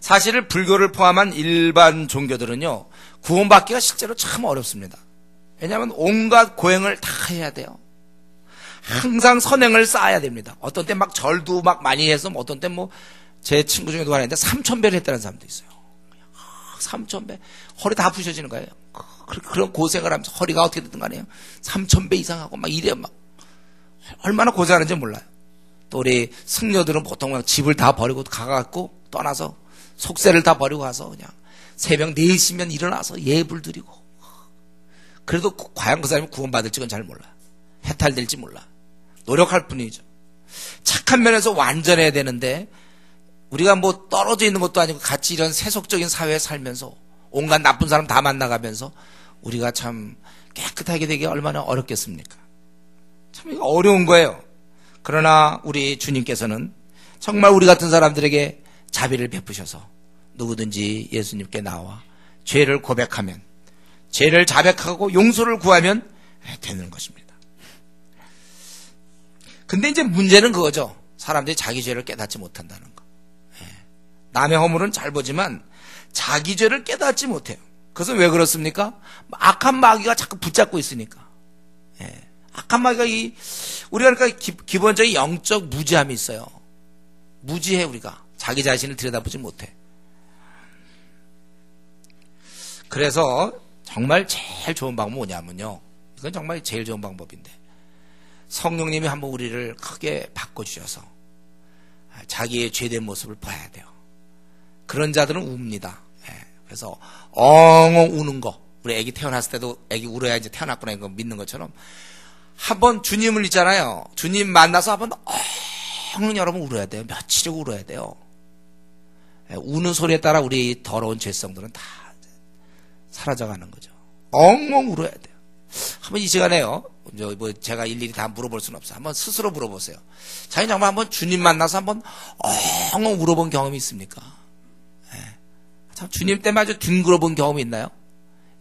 사실 불교를 포함한 일반 종교들은요, 구원받기가 실제로 참 어렵습니다. 왜냐하면 온갖 고행을 다 해야 돼요. 항상 선행을 쌓아야 됩니다. 어떤 때 막 절도 막 많이 해서, 어떤 때 뭐 제 친구 중에도 하나 있는데 3000배를 했다는 사람도 있어요. 3000배. 허리 다 부셔지는 거예요. 그런 고생을 하면서 허리가 어떻게 됐든 간에 3000배 이상 하고 막 이래요. 막 얼마나 고생하는지 몰라요. 또 우리 승려들은 보통 집을 다 버리고 가갖고 떠나서 속세를 다 버리고 가서 그냥 새벽 4시면 일어나서 예불 드리고, 그래도 과연 그 사람이 구원받을지 그건 잘 몰라요. 해탈될지 몰라. 노력할 뿐이죠. 착한 면에서 완전해야 되는데, 우리가 뭐 떨어져 있는 것도 아니고 같이 이런 세속적인 사회에 살면서 온갖 나쁜 사람 다 만나가면서 우리가 참 깨끗하게 되기 얼마나 어렵겠습니까? 참 이거 어려운 거예요. 그러나 우리 주님께서는 정말 우리 같은 사람들에게 자비를 베푸셔서 누구든지 예수님께 나와 죄를 고백하면, 죄를 자백하고 용서를 구하면 되는 것입니다. 근데 이제 문제는 그거죠. 사람들이 자기 죄를 깨닫지 못한다는 거. 남의 허물은 잘 보지만 자기 죄를 깨닫지 못해요. 그것은 왜 그렇습니까? 악한 마귀가 자꾸 붙잡고 있으니까. 악한 마귀가 우리가 그러니까 기본적인 영적 무지함이 있어요. 무지해. 우리가 자기 자신을 들여다보지 못해. 그래서 정말 제일 좋은 방법은 뭐냐면요, 이건 정말 제일 좋은 방법인데, 성령님이 한번 우리를 크게 바꿔주셔서 자기의 죄된 모습을 봐야 돼요. 그런 자들은 웁니다. 그래서 엉엉 우는 거, 우리 애기 태어났을 때도 애기 울어야 이제 태어났구나 이거 믿는 것처럼, 한번 주님을 있잖아요. 주님 만나서 한번 엉엉 여러분 울어야 돼요. 며칠을 울어야 돼요. 우는 소리에 따라 우리 더러운 죄성들은 다 사라져가는 거죠. 엉엉 울어야 돼요. 한번 이 시간에요, 뭐 제가 일일이 다 물어볼 수는 없어요. 한번 스스로 물어보세요. 자기 정말 한번 주님 만나서 한번 엉엉 울어본 경험이 있습니까? 참 주님 때문에 아주 뒹굴어본 경험이 있나요?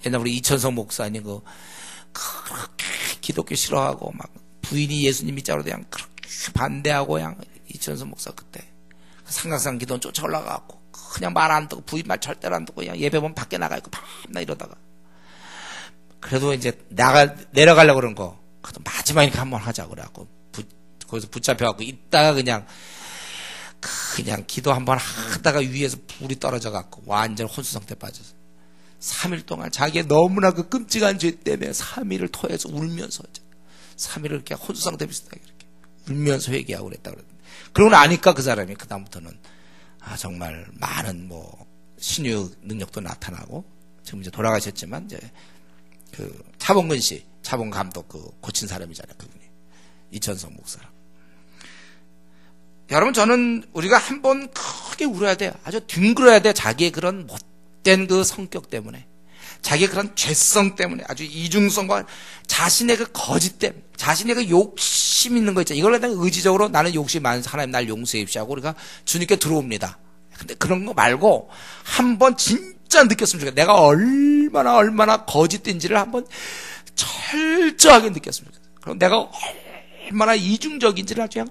옛날 우리 이천성 목사님 그렇게 기독교 싫어하고 막 부인이 예수님 믿자고 그냥 그렇게 반대하고, 그냥 이천성 목사 그때 삼각산 기도원 쫓아 올라가고 그냥 말 안 듣고, 부인 말 절대로 안 듣고 그냥 예배보면 밖에 나가 있고 밤낮 이러다가, 그래도 이제 내려가려고 그런 거, 그래도 마지막이니까 한번 하자 그래갖고 거기서 붙잡혀갖고 있다가 그냥 기도 한번 하다가 위에서 불이 떨어져갖고 완전 혼수 상태에 빠져서 3일 동안 자기의 너무나 그 끔찍한 죄 때문에 3일을 토해서 울면서 3일을 이렇게 혼수 상태 비슷하게 이렇게 울면서 회개하고 그랬다 그랬는데, 그러고 나니까 그 사람이 그다음부터는 정말 많은 뭐 신유 능력도 나타나고, 지금 이제 돌아가셨지만 이제 그 차범근 씨, 차범 감독 고친 사람이잖아요. 그분이 이천성 목사랑. 여러분, 저는 우리가 한번 크게 울어야 돼요. 아주 뒹굴어야 돼요. 자기의 그런 못된 그 성격 때문에, 자기의 그런 죄성 때문에, 아주 이중성과 자신의 그 거짓 때문에, 자신의 그 욕심 있는 거 있죠. 이걸 그냥 의지적으로 나는 욕심 많은 하나님 날 용서해 주시고 우리가 주님께 들어옵니다. 근데 그런 거 말고 한번 진짜 느꼈으면 좋겠어요. 내가 얼마나 거짓된지를 한번 철저하게 느꼈으면 좋겠어요. 그럼 내가 얼마나 이중적인지를 아주 그냥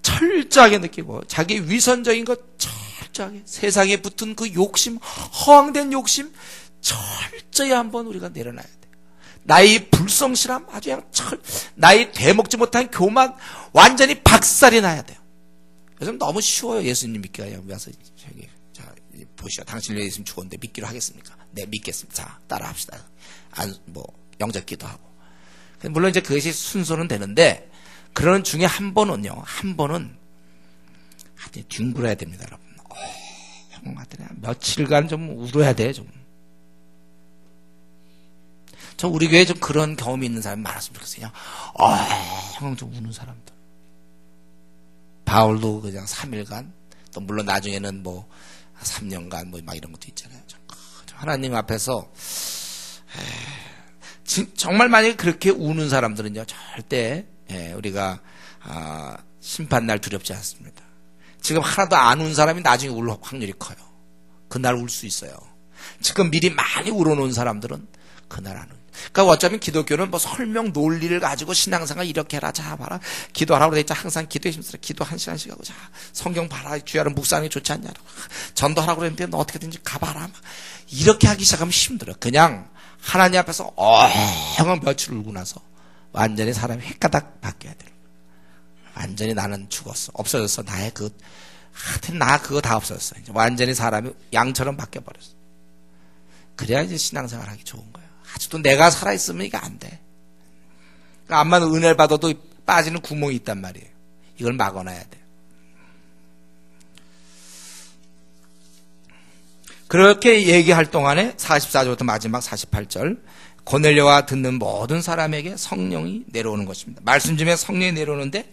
철저하게 느끼고, 자기 위선적인 것 철저하게, 세상에 붙은 그 욕심, 허황된 욕심 철저히 한번 우리가 내려놔야 돼. 나의 불성실함, 아주 그냥 나의 되먹지 못한 교만 완전히 박살이 나야 돼요. 요즘 너무 쉬워요. 예수님 믿기가. 와서 자 보시오, 당신 예수님 죽었는데 믿기로 하겠습니까? 네, 믿겠습니다. 자, 따라합시다. 영접 기도하고. 물론 이제 그것이 순서는 되는데, 그런 중에 한 번은 아주 뒹굴어야 됩니다, 여러분. 며칠간 좀 울어야 돼, 좀. 저 우리 교회에 좀 그런 경험이 있는 사람이 많았으면 좋겠어요. 그냥 좀 우는 사람들. 바울도 그냥 3일간, 또 물론 나중에는 3년간 막 이런 것도 있잖아요. 하나님 앞에서 정말 만약에 그렇게 우는 사람들은요, 절대 우리가 심판날 두렵지 않습니다. 지금 하나도 안 운 사람이 나중에 울 확률이 커요. 그날 울 수 있어요. 지금 미리 많이 울어놓은 사람들은 그나라는. 그러니까 어쩌면 기독교는 뭐 설명 논리를 가지고 신앙생활 이렇게 해라, 자 봐라, 기도하라고 돼있자, 항상 기도에 힘쓰라, 기도 1시간씩 하고, 자 성경 봐라, 주야는 묵상이 좋지 않냐, 전도하라고 그랬는데 너 어떻게든지 가봐라, 막 이렇게 하기 시작하면 힘들어. 그냥 하나님 앞에서 엉엉 며칠 울고 나서 완전히 사람이 헷가닥 바뀌어야 돼. 완전히 나는 죽었어, 없어졌어, 나의 하여튼 나 그거 다 없어졌어. 이제 완전히 사람이 양처럼 바뀌어버렸어. 그래야 이제 신앙생활 하기 좋은 거야. 아직도 내가 살아있으면 이게 안 돼. 그러니까 암만 은혜를 받아도 빠지는 구멍이 있단 말이에요. 이걸 막아놔야 돼. 그렇게 얘기할 동안에 44절부터 마지막 48절, 고넬료와 듣는 모든 사람에게 성령이 내려오는 것입니다. 말씀 중에 성령이 내려오는데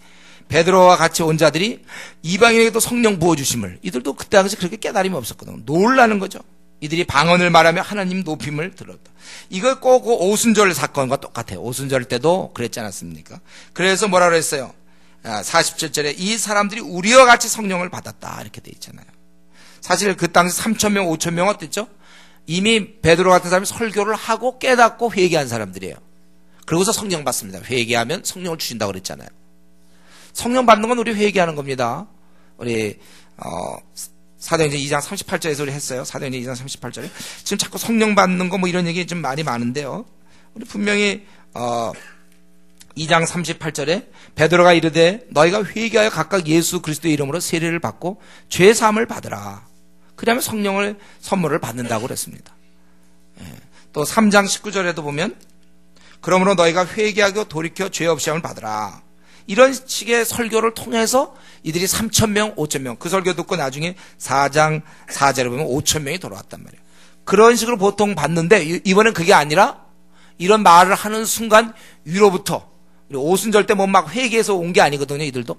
베드로와 같이 온 자들이 이방인에게도 성령 부어주심을, 이들도 그때 당시 그렇게 깨달음이 없었거든. 놀라는 거죠. 이들이 방언을 말하며 하나님 높임을 들었다. 이거 꼭 오순절 사건과 똑같아요. 오순절 때도 그랬지 않았습니까? 그래서 뭐라 그랬어요? 47절에 이 사람들이 우리와 같이 성령을 받았다, 이렇게 돼 있잖아요. 사실 그 당시 3,000명, 5,000명 어땠죠? 이미 베드로 같은 사람이 설교를 하고 깨닫고 회개한 사람들이에요. 그러고서 성령 받습니다. 회개하면 성령을 주신다고 그랬잖아요. 성령 받는 건 우리 회개하는 겁니다. 우리 사도행전 2장 38절에서 우리 했어요. 사도행전 2장 38절에 지금 자꾸 성령 받는 거 뭐 이런 얘기 좀 많이 많은데요. 우리 분명히 2장 38절에 베드로가 이르되 너희가 회개하여 각각 예수 그리스도의 이름으로 세례를 받고 죄 사함을 받으라. 그러면 성령을 선물을 받는다고 그랬습니다. 또 3장 19절에도 보면 그러므로 너희가 회개하고 돌이켜 죄 없이 함을 받으라. 이런 식의 설교를 통해서 이들이 3,000명, 5,000명, 그 설교 듣고 나중에 4장 4절에 보면 5,000명이 돌아왔단 말이에요. 그런 식으로 보통 받는데 이번엔 그게 아니라 이런 말을 하는 순간 위로부터, 오순절 때 뭐 막 회개해서 온 게 아니거든요. 이들도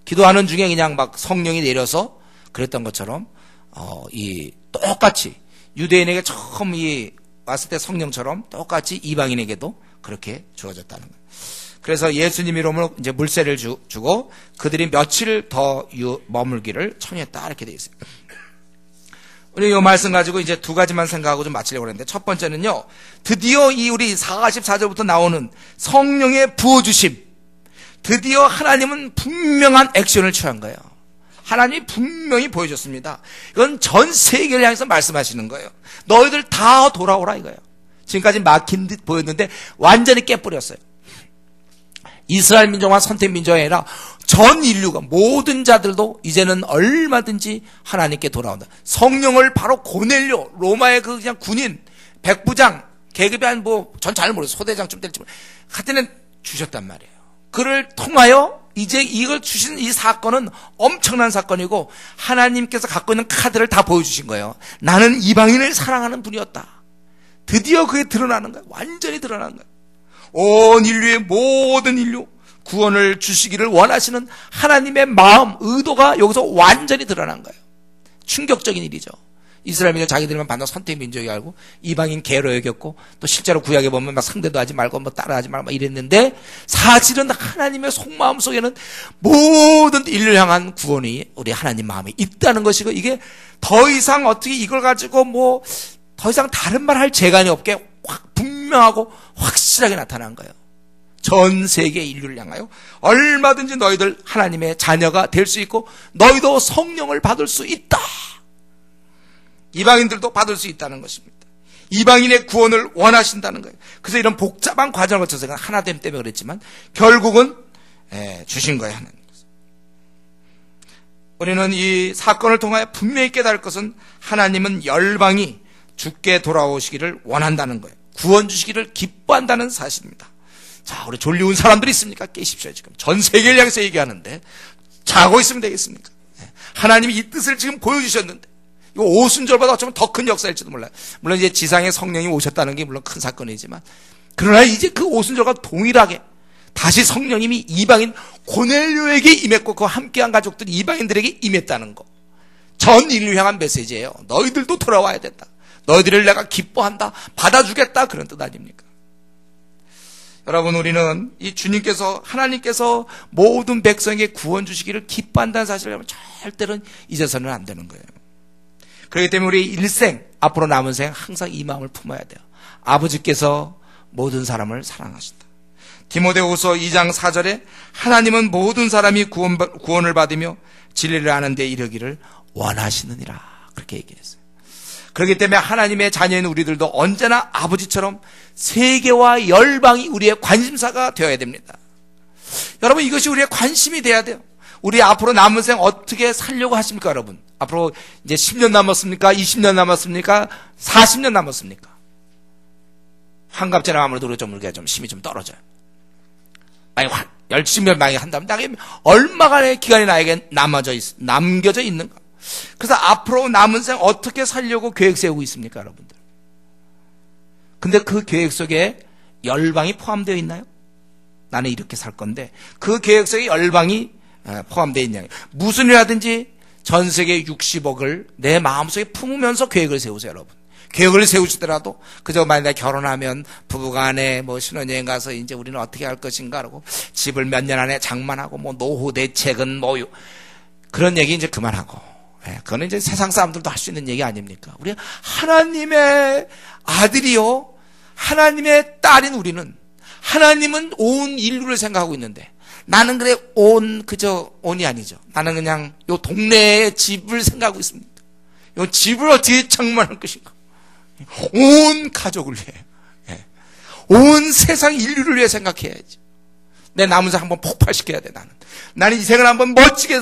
기도하는 중에 그냥 막 성령이 내려서 그랬던 것처럼 똑같이 유대인에게 처음 왔을 때 성령처럼 똑같이 이방인에게도 그렇게 주어졌다는 거예요. 그래서 예수님 이름으로 이제 물세를 주고 그들이 며칠 더 머물기를 청했다, 이렇게 되어 있어요. 우리 이 말씀 가지고 이제 두 가지만 생각하고 좀 마치려고 했는데, 첫 번째는요, 드디어 우리 44절부터 나오는 성령의 부어주심, 드디어 하나님은 분명한 액션을 취한 거예요. 하나님이 분명히 보여줬습니다. 이건 전 세계를 향해서 말씀하시는 거예요. 너희들 다 돌아오라 이거예요. 지금까지 막힌 듯 보였는데 완전히 깨버렸어요. 이스라엘 민족만 선택 민족이 아니라 전 인류가, 모든 자들도 이제는 얼마든지 하나님께 돌아온다. 성령을 바로 고넬료, 로마의 그냥 군인, 백부장, 계급이 전 잘 모르겠어요. 소대장쯤 될지 모르겠어요. 하여튼 주셨단 말이에요. 그를 통하여 이제 이걸 주신 이 사건은 엄청난 사건이고, 하나님께서 갖고 있는 카드를 다 보여주신 거예요. 나는 이방인을 사랑하는 분이었다. 드디어 그게 드러나는 거예요. 완전히 드러나는 거예요. 온 인류의 모든 인류 구원을 주시기를 원하시는 하나님의 마음, 의도가 여기서 완전히 드러난 거예요. 충격적인 일이죠. 이스라엘 민족 자기들만 받는 선택 민족이 알고 이방인 개로 여겼고, 또 실제로 구약에 보면 막 상대도 하지 말고 뭐 따라하지 말고 막 이랬는데, 사실은 하나님의 속마음 속에는 모든 인류를 향한 구원이 우리 하나님 마음에 있다는 것이고, 이게 더 이상 어떻게 이걸 가지고 더 이상 다른 말 할 재간이 없게 확 분명하고 확실하게 나타난 거예요. 전 세계 인류를 향하여 얼마든지 너희들 하나님의 자녀가 될 수 있고 너희도 성령을 받을 수 있다. 이방인들도 받을 수 있다는 것입니다. 이방인의 구원을 원하신다는 거예요. 그래서 이런 복잡한 과정을 거쳐서 하나됨 때문에 그랬지만 결국은 주신 거예요. 하나님. 우리는 이 사건을 통하여 분명히 깨달을 것은 하나님은 열방이 주께 돌아오시기를 원한다는 거예요. 구원 주시기를 기뻐한다는 사실입니다. 자, 우리 졸리운 사람들이 있습니까? 깨십시오. 지금 전 세계를 향해서 얘기하는데 자고 있으면 되겠습니까? 하나님이 이 뜻을 지금 보여주셨는데, 이거 오순절보다 어쩌면 더 큰 역사일지도 몰라요. 물론 이제 지상에 성령이 오셨다는 게 물론 큰 사건이지만, 그러나 이제 그 오순절과 동일하게 다시 성령님이 이방인 고넬료에게 임했고 그 함께한 가족들이 이방인들에게 임했다는 거, 전 인류 향한 메시지예요. 너희들도 돌아와야 된다. 너희들을 내가 기뻐한다, 받아주겠다, 그런 뜻 아닙니까? 여러분, 우리는 이 주님께서, 하나님께서 모든 백성에게 구원 주시기를 기뻐한다는 사실을 절대로 잊어서는 안 되는 거예요. 그렇기 때문에 우리 일생, 앞으로 남은 생 항상 이 마음을 품어야 돼요. 아버지께서 모든 사람을 사랑하신다. 디모데후서 2장 4절에 하나님은 모든 사람이 구원을 받으며 진리를 아는 데 이르기를 원하시느니라, 그렇게 얘기했어요. 그렇기 때문에 하나님의 자녀인 우리들도 언제나 아버지처럼 세계와 열방이 우리의 관심사가 되어야 됩니다. 여러분, 이것이 우리의 관심이 돼야 돼요. 우리 앞으로 남은 생 어떻게 살려고 하십니까, 여러분? 앞으로 이제 10년 남았습니까? 20년 남았습니까? 40년 남았습니까? 환갑제는 아무래도 우리가 좀 힘이 좀 떨어져요. 아니, 열심히 만약에 한다면 나에게 얼마간의 기간이 나에게 남겨져 있는가? 그래서 앞으로 남은 생 어떻게 살려고 계획 세우고 있습니까, 여러분들? 근데 그 계획 속에 열방이 포함되어 있나요? 나는 이렇게 살 건데 그 계획 속에 열방이 포함되어 있냐? 무슨 일 하든지 전 세계 60억을 내 마음속에 품으면서 계획을 세우세요, 여러분. 계획을 세우시더라도 그저 만약에 결혼하면 부부간에 뭐 신혼여행 가서 이제 우리는 어떻게 할 것인가 라고 집을 몇 년 안에 장만하고 뭐 노후 대책은 뭐 그런 얘기 이제 그만하고, 그거는 이제 세상 사람들도 할 수 있는 얘기 아닙니까? 우리 하나님의 아들이요, 하나님의 딸인 우리는, 하나님은 온 인류를 생각하고 있는데 나는 그래 그저 온이 아니죠. 나는 그냥 요 동네의 집을 생각하고 있습니다. 요 집을 어떻게 장만할 것인가? 온 가족을 위해, 온 세상 인류를 위해 생각해야지. 내 남은 생 한번 폭발시켜야 돼. 나는 이 생을 한번 멋지게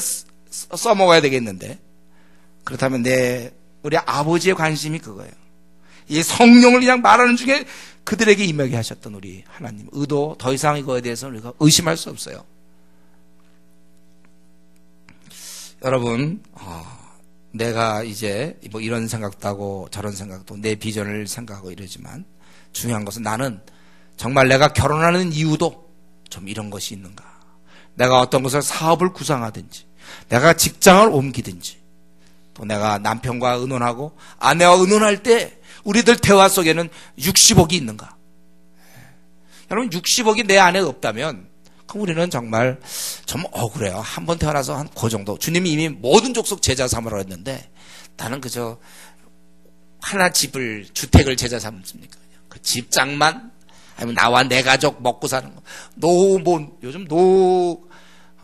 써먹어야 되겠는데, 그렇다면 우리 아버지의 관심이 그거예요. 이 성령을 그냥 말하는 중에 그들에게 임하게 하셨던 우리 하나님 의도, 더 이상 이거에 대해서는 우리가 의심할 수 없어요. 여러분, 내가 이제 뭐 이런 생각도 하고 저런 생각도, 내 비전을 생각하고 이러지만 중요한 것은 나는 정말 내가 결혼하는 이유도 좀 이런 것이 있는가? 내가 어떤 것을 사업을 구상하든지, 내가 직장을 옮기든지, 또 내가 남편과 의논하고 아내와 의논할 때 우리들 대화 속에는 60억이 있는가? 여러분, 60억이 내 안에 없다면 그럼 우리는 정말 좀 억울해요. 한 번 태어나서 한 그 정도. 주님이 이미 모든 족속 제자 삼으라 했는데 나는 그저 하나 주택을 제자 삼습니까? 그 집장만, 아니면 나와 내 가족 먹고 사는 거. 요즘 노후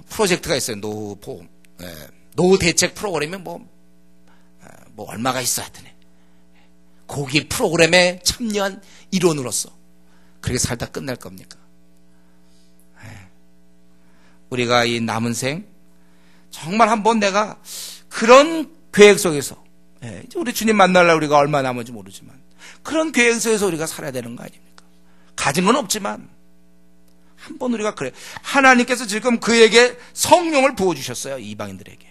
프로젝트가 있어요. 노후 대책 프로그램이 뭐 얼마가 있어 하더니 거기 프로그램에 참여한 일원으로서 그렇게 살다 끝날 겁니까? 우리가 이 남은 생 정말 한번 내가 그런 계획 속에서, 이제 우리 주님 만나려고 우리가 얼마 남은지 모르지만 그런 계획 속에서 우리가 살아야 되는 거 아닙니까? 가진 건 없지만 한번 우리가 그래. 하나님께서 지금 그에게 성령을 부어주셨어요. 이방인들에게.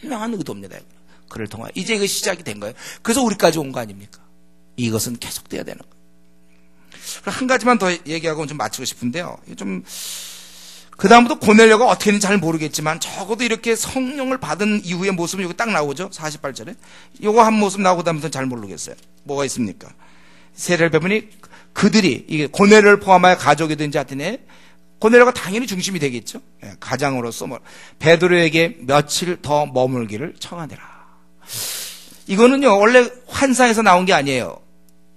분명한 의도입니다. 그를 통하여 이제 그 시작이 된 거예요. 그래서 우리까지 온 거 아닙니까? 이것은 계속돼야 되는 거예요. 한 가지만 더 얘기하고 좀 마치고 싶은데요. 그 다음부터 고넬료가 어떻게 했는지 잘 모르겠지만 적어도 이렇게 성령을 받은 이후의 모습은 여기 딱 나오죠. 48절에. 요거 한 모습 나오고 다음부터는 잘 모르겠어요. 뭐가 있습니까? 세례를 배우니 그들이, 이게 고넬료를 포함하여 가족이든지 하여튼 고넬료가 당연히 중심이 되겠죠. 가장으로서 베드로에게 며칠 더 머물기를 청하더라. 이거는요, 원래 환상에서 나온 게 아니에요.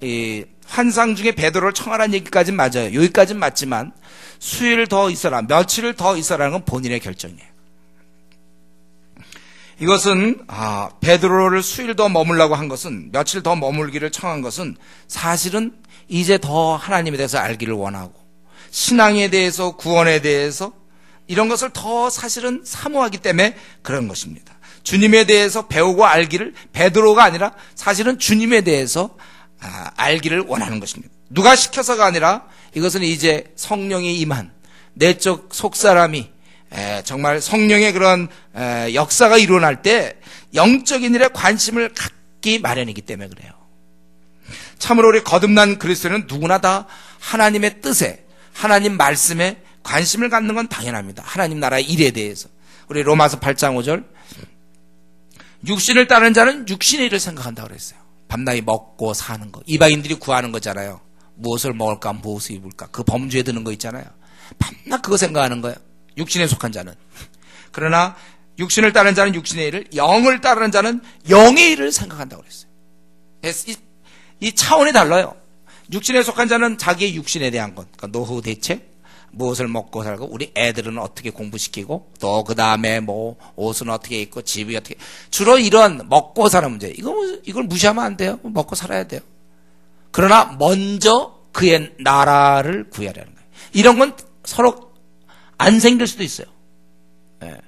이 환상 중에 베드로를 청하라는 얘기까지는 맞아요. 여기까지는 맞지만 수일 더 있어라, 며칠을 더 있어라는 건 본인의 결정이에요. 이것은 베드로를 수일 더 머물라고 한 것은, 며칠 더 머물기를 청한 것은 사실은 이제 더 하나님에 대해서 알기를 원하고 신앙에 대해서, 구원에 대해서 이런 것을 더 사실은 사모하기 때문에 그런 것입니다. 주님에 대해서 배우고 알기를 베드로가 아니라 사실은 주님에 대해서 알기를 원하는 것입니다. 누가 시켜서가 아니라 이것은 이제 성령이 임한 내적 속사람이 정말 성령의 그런 역사가 일어날 때 영적인 일에 관심을 갖기 마련이기 때문에 그래요. 참으로 우리 거듭난 그리스도인은 누구나 다 하나님의 뜻에, 하나님 말씀에 관심을 갖는 건 당연합니다. 하나님 나라의 일에 대해서. 우리 로마서 8장 5절, 육신을 따르는 자는 육신의 일을 생각한다고 그랬어요. 밤낮이 먹고 사는 거, 이방인들이 구하는 거잖아요. 무엇을 먹을까, 무엇을 입을까, 그 범주에 드는 거 있잖아요. 밤낮 그거 생각하는 거예요. 육신에 속한 자는. 그러나 육신을 따르는 자는 육신의 일을, 영을 따르는 자는 영의 일을 생각한다고 그랬어요. 이 차원이 달라요. 육신에 속한 자는 자기의 육신에 대한 것, 그러니까 노후 대책, 무엇을 먹고 살고, 우리 애들은 어떻게 공부시키고, 또 그 다음에 뭐 옷은 어떻게 입고, 집이 어떻게, 주로 이런 먹고 사는 문제. 이걸 무시하면 안 돼요. 먹고 살아야 돼요. 그러나 먼저 그의 나라를 구하려는 거예요. 이런 건 서로 안 생길 수도 있어요. 예.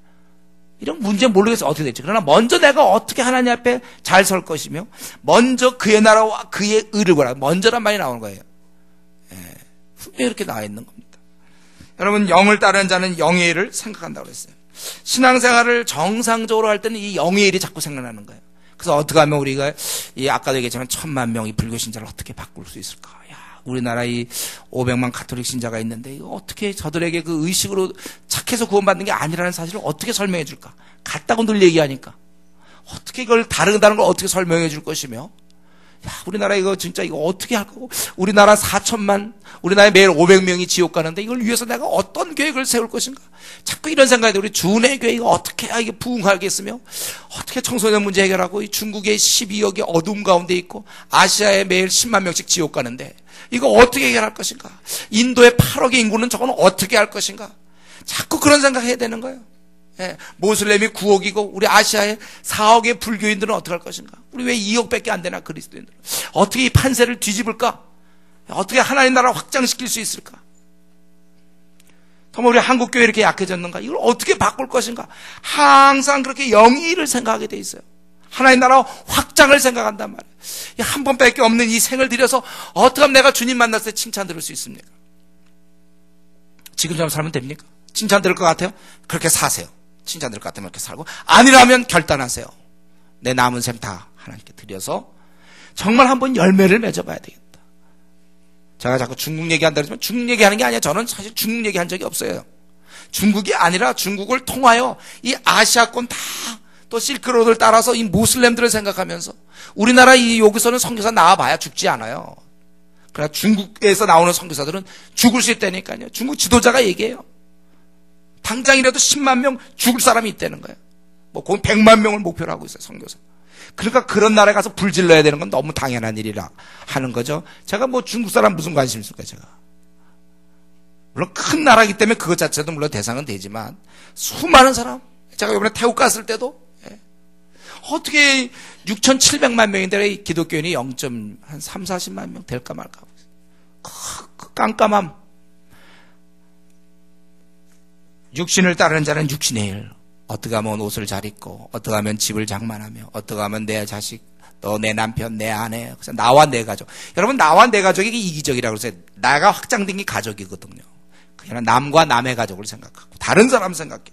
이런 문제 모르겠어요. 어떻게 될지. 그러나 먼저 내가 어떻게 하나님 앞에 잘 설 것이며, 먼저 그의 나라와 그의 의를 구하라. 먼저란 말이 나오는 거예요. 예. 분명히 이렇게 나와 있는 겁니다. 여러분, 영을 따르는 자는 영의 일을 생각한다고 그랬어요. 신앙생활을 정상적으로 할 때는 이 영의 일이 자꾸 생각나는 거예요. 그래서 어떻게 하면 우리가 아까도 얘기했지만 1000만 명이 불교 신자를 어떻게 바꿀 수 있을까? 야, 우리나라 500만 가톨릭 신자가 있는데 이거 어떻게 저들에게 그 의식으로 착해서 구원받는 게 아니라는 사실을 어떻게 설명해 줄까? 같다고 늘 얘기하니까 어떻게 이걸 다르다는 걸 어떻게 설명해 줄 것이며, 야, 우리나라 이거 진짜 이거 어떻게 할 거고, 우리나라 4천만, 우리나라에 매일 500명이 지옥 가는데 이걸 위해서 내가 어떤 계획을 세울 것인가? 자꾸 이런 생각이 들어요. 우리 주내 교회 이거 어떻게 해야 이게 부흥하겠으며, 어떻게 청소년 문제 해결하고, 이 중국의 12억이 어둠 가운데 있고, 아시아에 매일 10만 명씩 지옥 가는데, 이거 어떻게 해결할 것인가? 인도의 8억의 인구는 저거는 어떻게 할 것인가? 자꾸 그런 생각 해야 되는 거예요. 예, 모슬렘이 9억이고 우리 아시아에 4억의 불교인들은 어떻게 할 것인가? 우리 왜 2억밖에 안 되나 그리스도인들은? 어떻게 이 판세를 뒤집을까? 어떻게 하나님 나라 확장시킬 수 있을까? 정말 우리 한국교회 이렇게 약해졌는가? 이걸 어떻게 바꿀 것인가? 항상 그렇게 영의 일을 생각하게 돼 있어요. 하나님 나라 확장을 생각한단 말이에요. 한 번밖에 없는 이 생을 들여서 어떻게 하면 내가 주님 만났을 때 칭찬 들을 수 있습니까? 지금처럼 살면 됩니까? 칭찬 들을 것 같아요? 그렇게 사세요. 칭찬 들을 것 같으면 이렇게 살고, 아니라면 결단하세요. 내 남은 셈 다 하나님께 드려서 정말 한번 열매를 맺어봐야 되겠다. 제가 자꾸 중국 얘기한다 그러지만 중국 얘기하는 게 아니야. 저는 사실 중국 얘기한 적이 없어요. 중국이 아니라 중국을 통하여 이 아시아권 다 또 실크로드를 따라서 이 모슬렘들을 생각하면서, 우리나라 여기서는 선교사 나와봐야 죽지 않아요. 그러나 중국에서 나오는 선교사들은 죽을 수 있다니까요. 중국 지도자가 얘기해요. 당장이라도 10만 명 죽을 사람이 있다는 거예요. 뭐 거의 100만 명을 목표로 하고 있어요, 선교사. 그러니까 그런 나라에 가서 불질러야 되는 건 너무 당연한 일이라 하는 거죠. 제가 뭐 중국 사람 무슨 관심 있을까, 제가. 물론 큰 나라이기 때문에 그것 자체도 물론 대상은 되지만, 수많은 사람, 제가 이번에 태국 갔을 때도 어떻게 6,700만 명인데 기독교인이 0.3, 40만 명 될까 말까. 그 깜깜함. 육신을 따르는 자는 육신의 일. 어떻게 하면 옷을 잘 입고, 어떻게 하면 집을 장만하며, 어떻게 하면 내 자식, 또 내 남편, 내 아내, 그래서 나와 내 가족. 여러분, 나와 내 가족이 이기적이라고 그래서 나가 확장된 게 가족이거든요. 그냥 남과 남의 가족을 생각하고 다른 사람 생각해.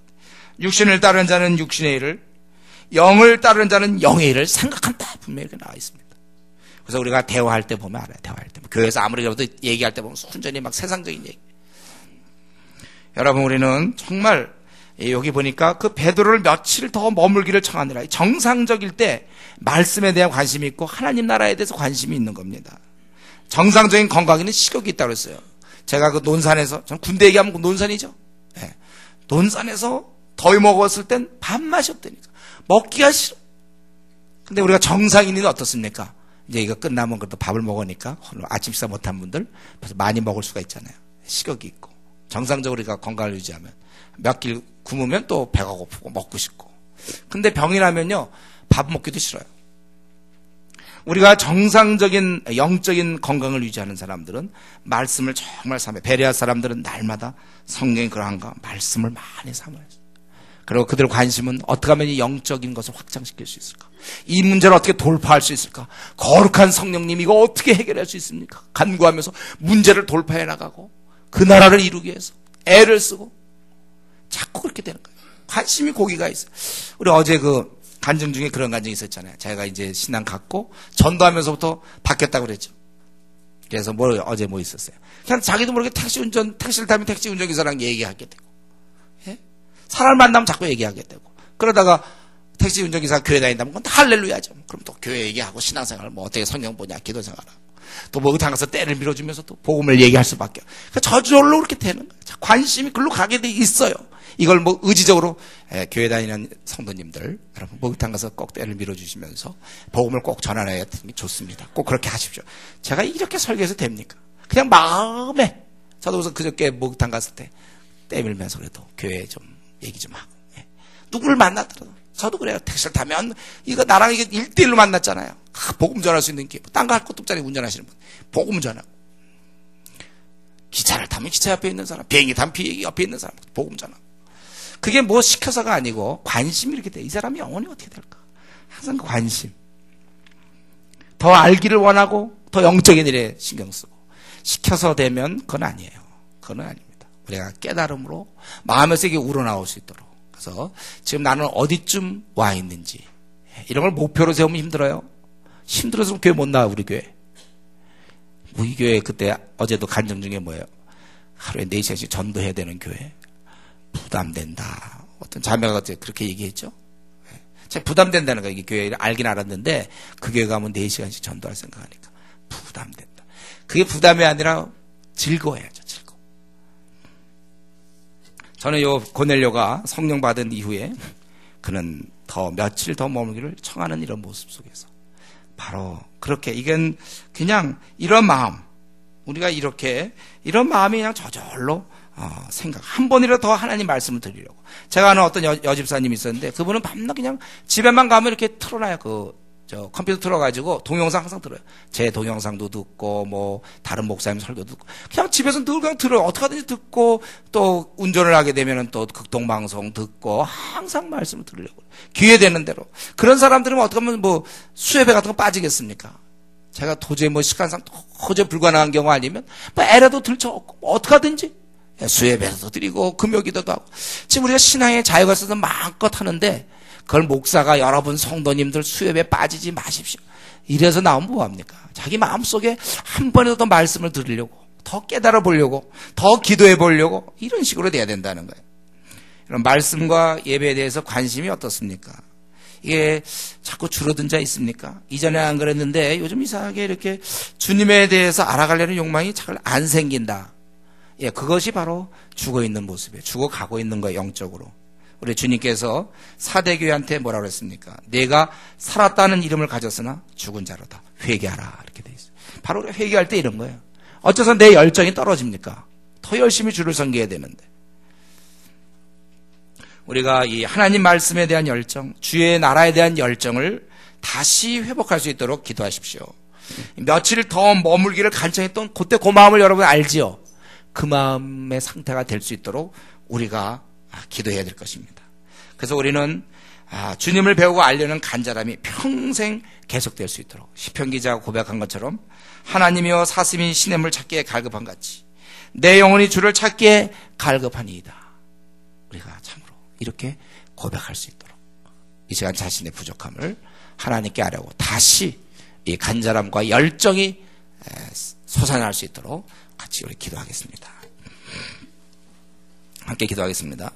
육신을 따르는 자는 육신의 일을, 영을 따르는 자는 영의 일을 생각한다. 분명히 이렇게 나와 있습니다. 그래서 우리가 대화할 때 보면 알아요. 대화할 때. 교회에서 아무리 그래도 얘기할 때 보면 순전히 막 세상적인 얘기. 여러분, 우리는 정말 여기 보니까 그 베드로를 며칠 더 머물기를 청하느라, 정상적일 때 말씀에 대한 관심이 있고 하나님 나라에 대해서 관심이 있는 겁니다. 정상적인 건강에는 식욕이 있다고 그랬어요. 제가 그 논산에서, 전 군대 얘기하면 그 논산이죠. 네. 논산에서 더위 먹었을 땐 밥맛이 없다니까. 먹기가 싫어. 근데 우리가 정상인은 어떻습니까? 이제 이거 끝나면 그래도 밥을 먹으니까 아침 식사 못한 분들 그래서 많이 먹을 수가 있잖아요. 식욕이 있고. 정상적으로 우리가 건강을 유지하면 몇 끼 굶으면 또 배가 고프고 먹고 싶고. 근데 병이 나면요, 밥 먹기도 싫어요. 우리가 정상적인 영적인 건강을 유지하는 사람들은 말씀을 정말 삼아요. 베레아 사람들은 날마다 성경이 그러한가 말씀을 많이 삼아요. 그리고 그들의 관심은 어떻게 하면 이 영적인 것을 확장시킬 수 있을까? 이 문제를 어떻게 돌파할 수 있을까? 거룩한 성령님 이거 어떻게 해결할 수 있습니까? 간구하면서 문제를 돌파해 나가고 그 나라를 이루기 위해서 애를 쓰고 자꾸 그렇게 되는 거예요. 관심이 거기가 있어요. 우리 어제 그 간증 중에 그런 간증이 있었잖아요. 제가 이제 신앙 갖고 전도하면서부터 바뀌었다고 그랬죠. 그래서 어제 뭐 있었어요. 그냥 자기도 모르게 택시를 타면 택시 운전기사랑 얘기하게 되고, 예? 사람을 만나면 자꾸 얘기하게 되고, 그러다가 택시 운전기사가 교회 다닌다면 그건 다 할렐루야죠. 그럼 또 교회 얘기하고 신앙생활 뭐 어떻게 성경 보냐, 기도생활하고, 또 뭐 의탕 가서 때를 밀어주면서 또 복음을 얘기할 수밖에. 그러니까 저절로 그렇게 되는 거예요. 관심이 글로 가게 돼 있어요. 이걸 뭐 의지적으로 교회 다니는 성도님들 여러분 목욕탕 가서 꼭 때를 밀어주시면서 복음을 꼭 전하는 게 좋습니다. 꼭 그렇게 하십시오. 제가 이렇게 설교해서 됩니까? 그냥 마음에 저도 우선 그저께 목욕탕 갔을 때 때 밀면서 그래도 교회에 좀 얘기 좀 하고 누구를 만나더라도 저도 그래요. 택시를 타면 이거 나랑 이게 1대1로 만났잖아요. 복음 전할 수 있는 기회. 딴 거 할 것도 없잖아요. 운전하시는 분. 복음 전하고. 기차를 타면 기차 옆에 있는 사람, 비행기 타면 비행기 옆에 있는 사람, 복음 전하고. 그게 뭐 시켜서가 아니고 관심이 이렇게 돼. 이 사람이 영혼이 어떻게 될까? 항상 그 관심. 더 알기를 원하고 더 영적인 일에 신경 쓰고. 시켜서 되면 그건 아니에요. 그건 아닙니다. 우리가 깨달음으로 마음에서 이게 우러나올 수 있도록. 그래서 지금 나는 어디쯤 와 있는지 이런 걸 목표로 세우면 힘들어요. 힘들어서 교회 못 나와. 우리 교회 우리 교회 그때 어제도 간증 중에 뭐예요? 하루에 4시간씩 전도해야 되는 교회. 부담된다. 어떤 자매가 그렇게 얘기했죠. 제가 부담된다는 거 이게 교회를 알긴 알았는데 그 교회 가면 4시간씩 전도할 생각하니까 부담된다. 그게 부담이 아니라 즐거워야죠. 즐거워. 저는 요 고넬료가 성령 받은 이후에 그는 더 며칠 더 머물기를 청하는 이런 모습 속에서 바로 그렇게 이건 그냥 이런 마음 우리가 이렇게 이런 마음이 그냥 저절로 생각 한 번이라도 더 하나님 말씀을 드리려고 제가 아는 어떤 여집사님이 있었는데 그분은 밤낮 그냥 집에만 가면 이렇게 틀어놔요. 저 컴퓨터 틀어가지고 동영상 항상 들어요. 제 동영상도 듣고 뭐 다른 목사님 설교도 듣고 그냥 집에서 늘 그냥 들어요. 어떻게 하든지 듣고 또 운전을 하게 되면은 또 극동방송 듣고 항상 말씀을 들으려고 기회 되는 대로 그런 사람들은 어떻게 하면 뭐 수협회 같은 거 빠지겠습니까? 제가 도저히 뭐 시간상 도저히 불가능한 경우 아니면 뭐 애라도 들쳐없고 뭐 어떻게 하든지 수협에서도 드리고 금요기도도 하고 지금 우리가 신앙의 자유가 있어서 마음껏 하는데 그걸 목사가 여러분 성도님들 수협에 빠지지 마십시오. 이래서 나오면 뭐합니까? 자기 마음속에 한 번이라도 더 말씀을 들으려고 더 깨달아 보려고 더 기도해 보려고 이런 식으로 돼야 된다는 거예요. 이런 말씀과 예배에 대해서 관심이 어떻습니까? 이게 자꾸 줄어든 자 있습니까? 이전에 안 그랬는데 요즘 이상하게 이렇게 주님에 대해서 알아가려는 욕망이 잘 안 생긴다. 예, 그것이 바로 죽어 있는 모습이에요. 죽어가고 있는 거예요, 영적으로. 우리 주님께서 사대교회한테 뭐라고 그랬습니까? 내가 살았다는 이름을 가졌으나 죽은 자로다. 회개하라. 이렇게 돼 있어요. 바로 우리가 회개할 때 이런 거예요. 어째서 내 열정이 떨어집니까? 더 열심히 주를 섬겨야 되는데. 우리가 이 하나님 말씀에 대한 열정, 주의 나라에 대한 열정을 다시 회복할 수 있도록 기도하십시오. 며칠 더 머물기를 간청했던 그때 그 마음을 여러분 알지요? 그 마음의 상태가 될 수 있도록 우리가 기도해야 될 것입니다. 그래서 우리는 주님을 배우고 알려는 간절함이 평생 계속될 수 있도록 시편 기자가 고백한 것처럼 하나님이여 사슴이 시냇물 찾기에 갈급한 같이 내 영혼이 주를 찾기에 갈급하니이다. 우리가 참으로 이렇게 고백할 수 있도록 이 시간 자신의 부족함을 하나님께 아뢰고 다시 이 간절함과 열정이 솟아날 수 있도록 같이 우리 기도하겠습니다. 함께 기도하겠습니다.